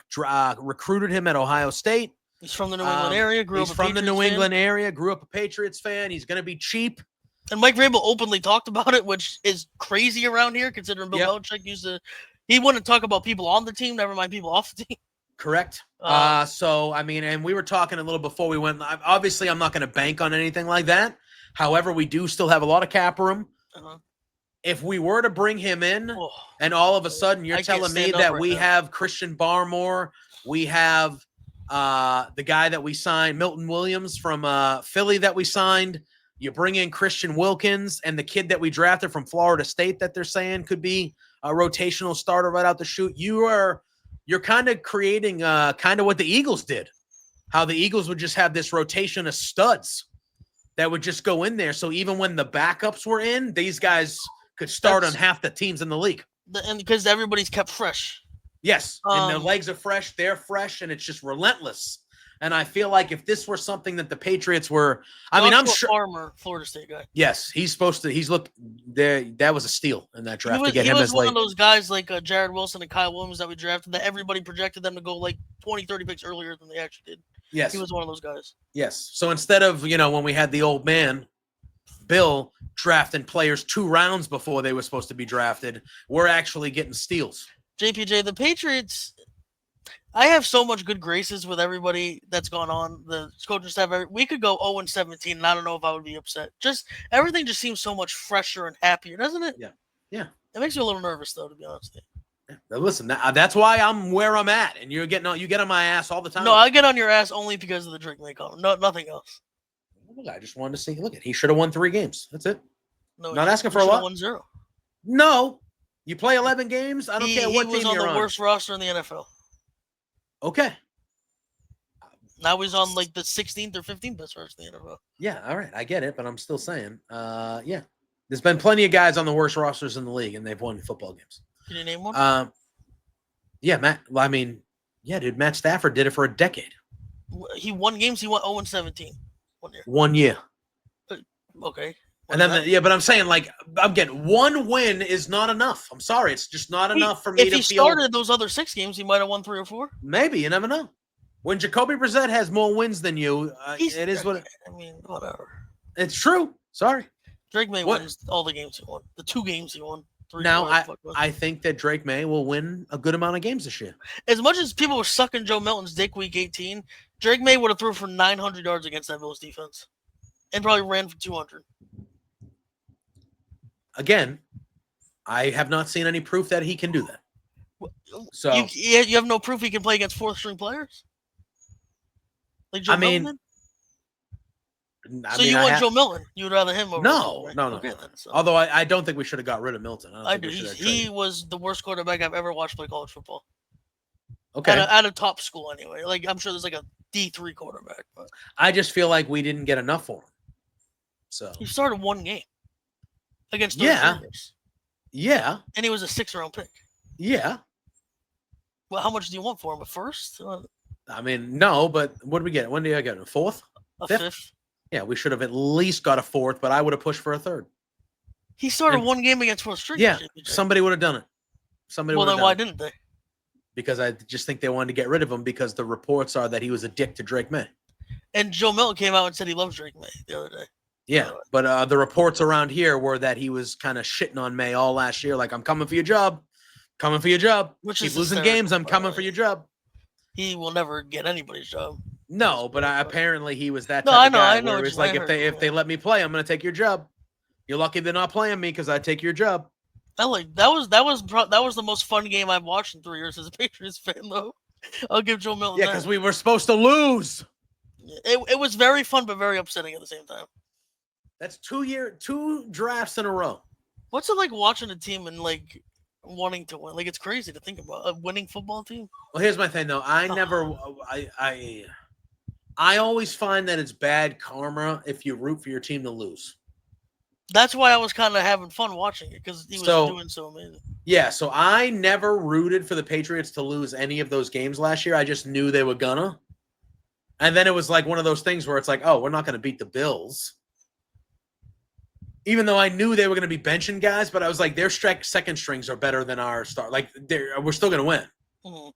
recruited him at Ohio State. He's from the New England area. Grew up a Patriots fan. He's going to be cheap. And Mike Vrabel openly talked about it, which is crazy around here, considering Bill Belichick he wouldn't talk about people on the team, never mind people off the team. Correct. So, I mean, and we were talking a little before we went. Obviously, I'm not going to bank on anything like that. However, we do still have a lot of cap room. If we were to bring him in, and all of a sudden you're telling me that we have Christian Barmore, we have the guy that we signed, Milton Williams from Philly that we signed. You bring in Christian Wilkins and the kid that we drafted from Florida State that they're saying could be a rotational starter right out the chute. You're kind of creating kind of what the Eagles did, how the Eagles would just have this rotation of studs that would just go in there. So even when the backups were in, these guys could start on half the teams in the league. And because everybody's kept fresh. Yes, and their legs are fresh, they're fresh, and it's just relentless. And I feel like if this were something that the Patriots were, I'm sure. Farmer, Florida State guy. Yes, he's looked there. That was a steal in that draft to get him as late. He was one of those guys like Jared Wilson and Kyle Williams that we drafted that everybody projected them to go like 20, 30 picks earlier than they actually did. Yes. He was one of those guys. Yes. So instead of, when we had the old man, Bill, drafting players 2 rounds before they were supposed to be drafted, we're actually getting steals. JPJ, the Patriots, I have so much good graces with everybody that's gone on. The coaching staff, we could go 0-17, and I don't know if I would be upset. Everything just seems so much fresher and happier, doesn't it? Yeah. Yeah. It makes me a little nervous, though, to be honest with you. Now listen, that's why I'm where I'm at, and you get on my ass all the time. No, I get on your ass only because of the Drake May comment. No, nothing else. I just wanted to see. Look, he should have won 3 games. That's it. No, not asking for a lot. 1-0. No, you play 11 games. I don't care what team you're on. He was on the worst roster in the NFL. Okay. Now he's on like the 16th or 15th best roster in the NFL. Yeah, all right, I get it, but I'm still saying, yeah, there's been plenty of guys on the worst rosters in the league, and they've won football games. Can you name one? Yeah, Matt. Well, I mean, yeah, dude, Matt Stafford did it for a decade. He won games. He went 0-17 1 year. 1 year. Okay. And then, but I'm saying, like, I'm getting 1 win is not enough. I'm sorry, it's just not enough for me to feel. If he started those other 6 games, he might have won 3 or 4. Maybe, you never know. When Jacoby Brissett has more wins than you, it is what. I mean, whatever. It's true. Sorry. Drake May wins all the games he won. The 2 games he won. Now, I think that Drake May will win a good amount of games this year. As much as people were sucking Joe Milton's dick week 18, Drake May would have threw for 900 yards against that Bills defense and probably ran for 200. Again, I have not seen any proof that he can do that. So you have no proof he can play against 4th-string players? Like Joe Milton? You want Joe Milton? You would rather him over No. Milton, right? No. Okay, then, so. Although I don't think we should have got rid of Milton. I do. He was the worst quarterback I've ever watched play college football. Okay. At a top school, anyway. Like, I'm sure there's like a D3 quarterback. But I just feel like we didn't get enough for him. So he started 1 game against seniors. Yeah. And he was a 6th-round pick. Yeah. Well, how much do you want for him? A 1st? I mean, no, but what did we get? When did I get a 4th? A 5th? Yeah, we should have at least got a 4th, but I would have pushed for a 3rd. He started 1 game against 4th-string. Yeah, somebody would have done it. Well, then why didn't they? Because I just think they wanted to get rid of him because the reports are that he was a dick to Drake May. And Joe Milton came out and said he loves Drake May the other day. Yeah, but the reports around here were that he was kind of shitting on May all last year, like, I'm coming for your job. Coming for your job. Keep losing games, I'm coming for your job. He will never get anybody's job. No, but apparently he was that type of guy where it was like, if they let me play, I'm going to take your job. You're lucky they're not playing me because I take your job. That was the most fun game I've watched in 3 years as a Patriots fan, though. I'll give Joe Milton. Yeah, because we were supposed to lose. It was very fun, but very upsetting at the same time. That's 2 drafts in a row. What's it like watching a team and like wanting to win? Like, it's crazy to think about a winning football team. Well, here's my thing, though. I always find that it's bad karma if you root for your team to lose. That's why I was kind of having fun watching it because he was doing so amazing. Yeah, so I never rooted for the Patriots to lose any of those games last year. I just knew they were gonna. And then it was like one of those things where it's like, oh, we're not going to beat the Bills. Even though I knew they were going to be benching guys, but I was like, their second strings are better than our start. Like, we're still going to win. Mm-hmm.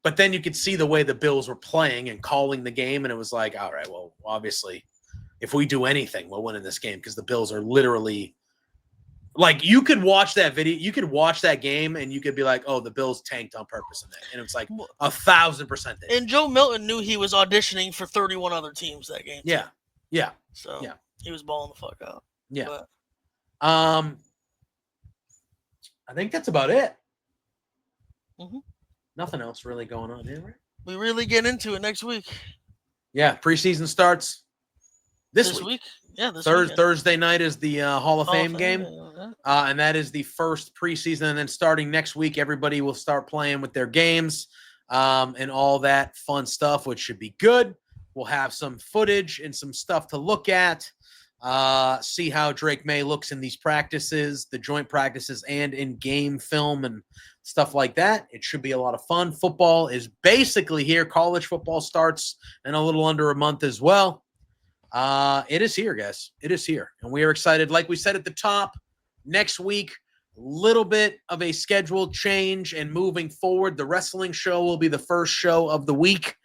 But then you could see the way the Bills were playing and calling the game, and it was like, all right, well, obviously, if we do anything, we'll win in this game because the Bills are literally Like, you could watch that video, you could watch that game, and you could be like, "Oh, the Bills tanked on purpose in that," and it's like 1,000%. And Joe Milton knew he was auditioning for 31 other teams that game. Yeah, too. yeah. So he was balling the fuck out. Yeah. But, I think that's about it. Mm-hmm. Nothing else really going on here, right? We really get into it next week. Yeah, preseason starts this week. Yeah, this Thursday night is the Hall of Fame game. And that is the first preseason. And then starting next week, everybody will start playing with their games and all that fun stuff, which should be good. We'll have some footage and some stuff to look at, see how Drake May looks in these practices, the joint practices, and in game film and stuff like that. It should be a lot of fun. Football is basically here. College football starts in a little under a month as well. It is here, guys. It is here. And we are excited. Like we said at the top, next week, little bit of a schedule change, and moving forward, the wrestling show will be the first show of the week.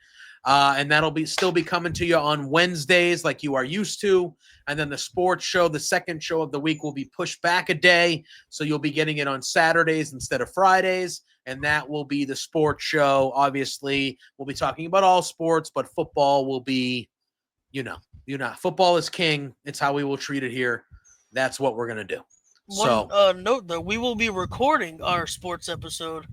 And that'll still be coming to you on Wednesdays like you are used to. And then the sports show, the second show of the week, will be pushed back a day. So you'll be getting it on Saturdays instead of Fridays. And that will be the sports show. Obviously, we'll be talking about all sports, but football will be, football is king. It's how we will treat it here. That's what we're going to do. Note that we will be recording our sports episode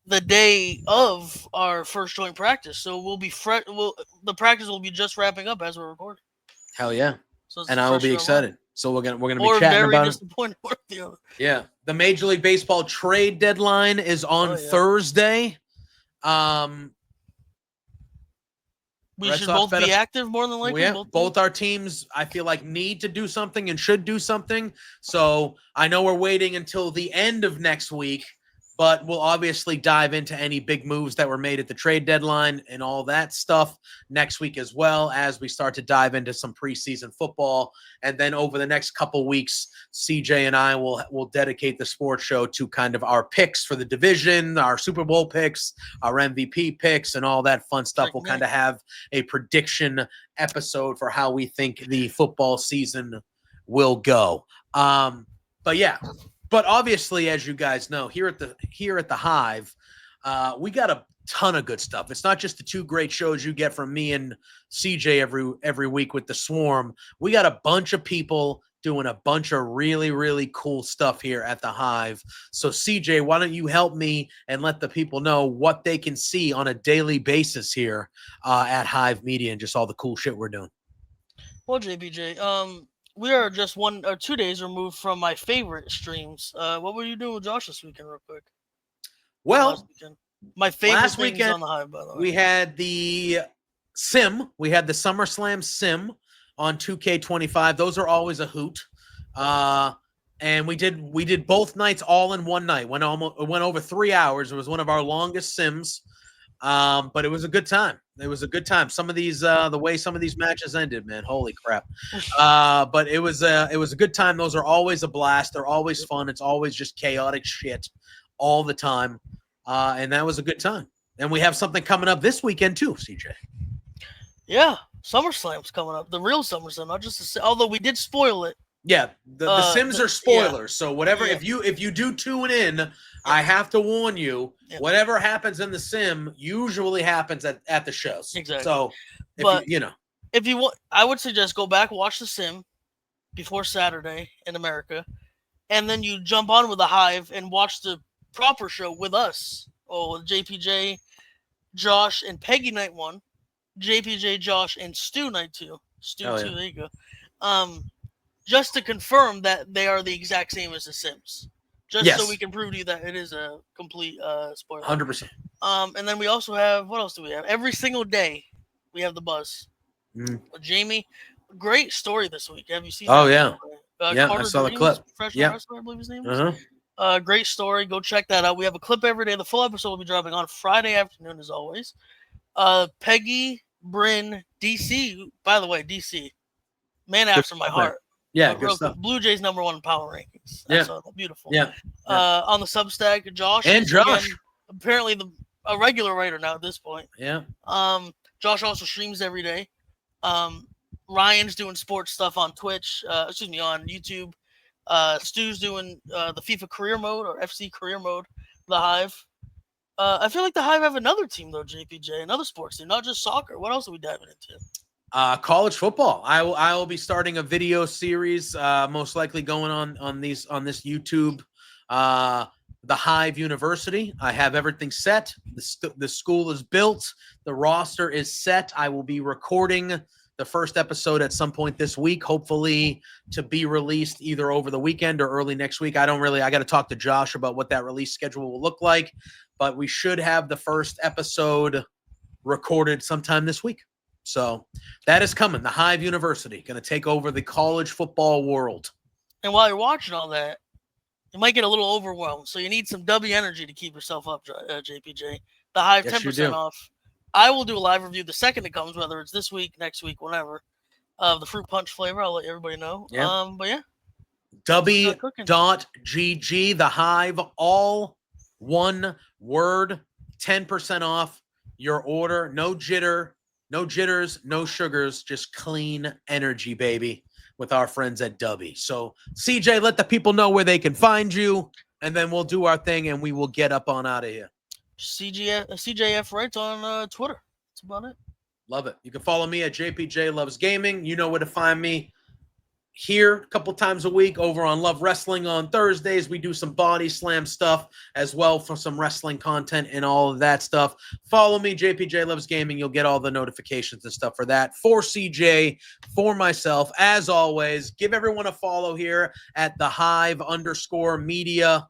the day of our first joint practice, so we'll be the practice will be just wrapping up as we're recording. Hell yeah! So and I will be excited. So we're gonna be chatting very about disappointed it. The other. Yeah, the Major League Baseball trade deadline is on Thursday. We should both be active more than likely. Both our teams, I feel like, need to do something and should do something. So I know we're waiting until the end of next week, but we'll obviously dive into any big moves that were made at the trade deadline and all that stuff next week, as well as we start to dive into some preseason football. And then over the next couple weeks, CJ and I will dedicate the sports show to kind of our picks for the division, our Super Bowl picks, our MVP picks, and all that fun stuff. We'll kind of have a prediction episode for how we think the football season will go. But yeah. But obviously, as you guys know, here at the Hive, we got a ton of good stuff. It's not just the two great shows you get from me and CJ every week with the Swarm. We got a bunch of people doing a bunch of really, really cool stuff here at the Hive. So CJ, why don't you help me and let the people know what they can see on a daily basis here at Hive Media and just all the cool shit we're doing. Well, JPJ, we are just 1 or 2 days removed from my favorite streams. What were you doing with Josh this weekend, real quick? Well, my favorite things on the Hive, by the way. We had the Sim. We had the SummerSlam Sim on 2K25. Those are always a hoot. And we did both nights all in one night. Went over 3 hours. It was one of our longest Sims. But it was a good time. It was a good time. Some of these, the way some of these matches ended, man, holy crap. But it was a good time. Those are always a blast. They're always fun. It's always just chaotic shit all the time. And that was a good time. And we have something coming up this weekend too, CJ. Yeah, SummerSlam's coming up. The real SummerSlam, not just although we did spoil it. Yeah, the Sims are spoilers. So whatever, if you do tune in, I have to warn you, whatever happens in the Sim usually happens at the shows. Exactly. So, if you want, I would suggest go back, watch the Sim before Saturday in America, and then you jump on with the Hive and watch the proper show with us. With JPJ, Josh, and Peggy night 1, JPJ, Josh, and Stu night 2. Stu 2, there you go. Just to confirm that they are the exact same as the Sims. So we can prove to you that it is a complete spoiler. 100%. And then we also have, what else do we have? Every single day we have the Buzz. Jamie, great story this week. Have you seen that? Yeah, I saw the clip. Professional wrestler, I believe his name is. Great story. Go check that out. We have a clip every day. The full episode will be dropping on Friday afternoon, as always. Peggy, Bryn, DC. By the way, DC, man after my heart. Yeah, good stuff. Blue Jays number 1 power rankings. That's beautiful. Yeah. On the Substack, Josh. And Josh. Again, apparently a regular writer now at this point. Yeah. Josh also streams every day. Ryan's doing sports stuff on Twitch. On YouTube. Stu's doing the FIFA career mode or FC career mode. The Hive. I feel like the Hive have another team though, JPJ, another sports team, not just soccer. What else are we diving into? College football. I will be starting a video series, most likely going on this YouTube. The Hive University. I have everything set. The school is built. The roster is set. I will be recording the first episode at some point this week, hopefully to be released either over the weekend or early next week. I got to talk to Josh about what that release schedule will look like, but we should have the first episode recorded sometime this week. So that is coming. The Hive University going to take over the college football world. And while you're watching all that, you might get a little overwhelmed. So you need some W energy to keep yourself up, JPJ. The Hive, yes, 10% off. I will do a live review the second it comes, whether it's this week, next week, whenever, of the fruit punch flavor. I'll let everybody know. Yeah. But yeah. W.GG, the Hive, all one word, 10% off your order. No jitters, no sugars, just clean energy, baby, with our friends at W. So, CJ, let the people know where they can find you, and then we'll do our thing, and we will get up on out of here. CJF Wrights on Twitter. That's about it. Love it. You can follow me at JPJ Loves Gaming. You know where to find me here a couple times a week over on Love Wrestling on Thursdays. We do some body slam stuff as well for some wrestling content and all of that stuff. Follow me, JPJ Loves Gaming. You'll get all the notifications and stuff for that. For CJ, for myself, as always, give everyone a follow here at the Hive _media.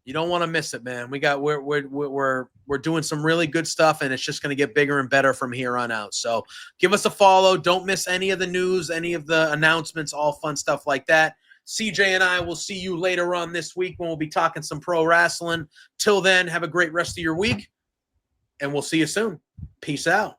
You don't want to miss it, man. We're doing some really good stuff, and it's just going to get bigger and better from here on out. So give us a follow. Don't miss any of the news, any of the announcements, all fun stuff like that. CJ and I will see you later on this week when we'll be talking some pro wrestling. Till then, have a great rest of your week, and we'll see you soon. Peace out.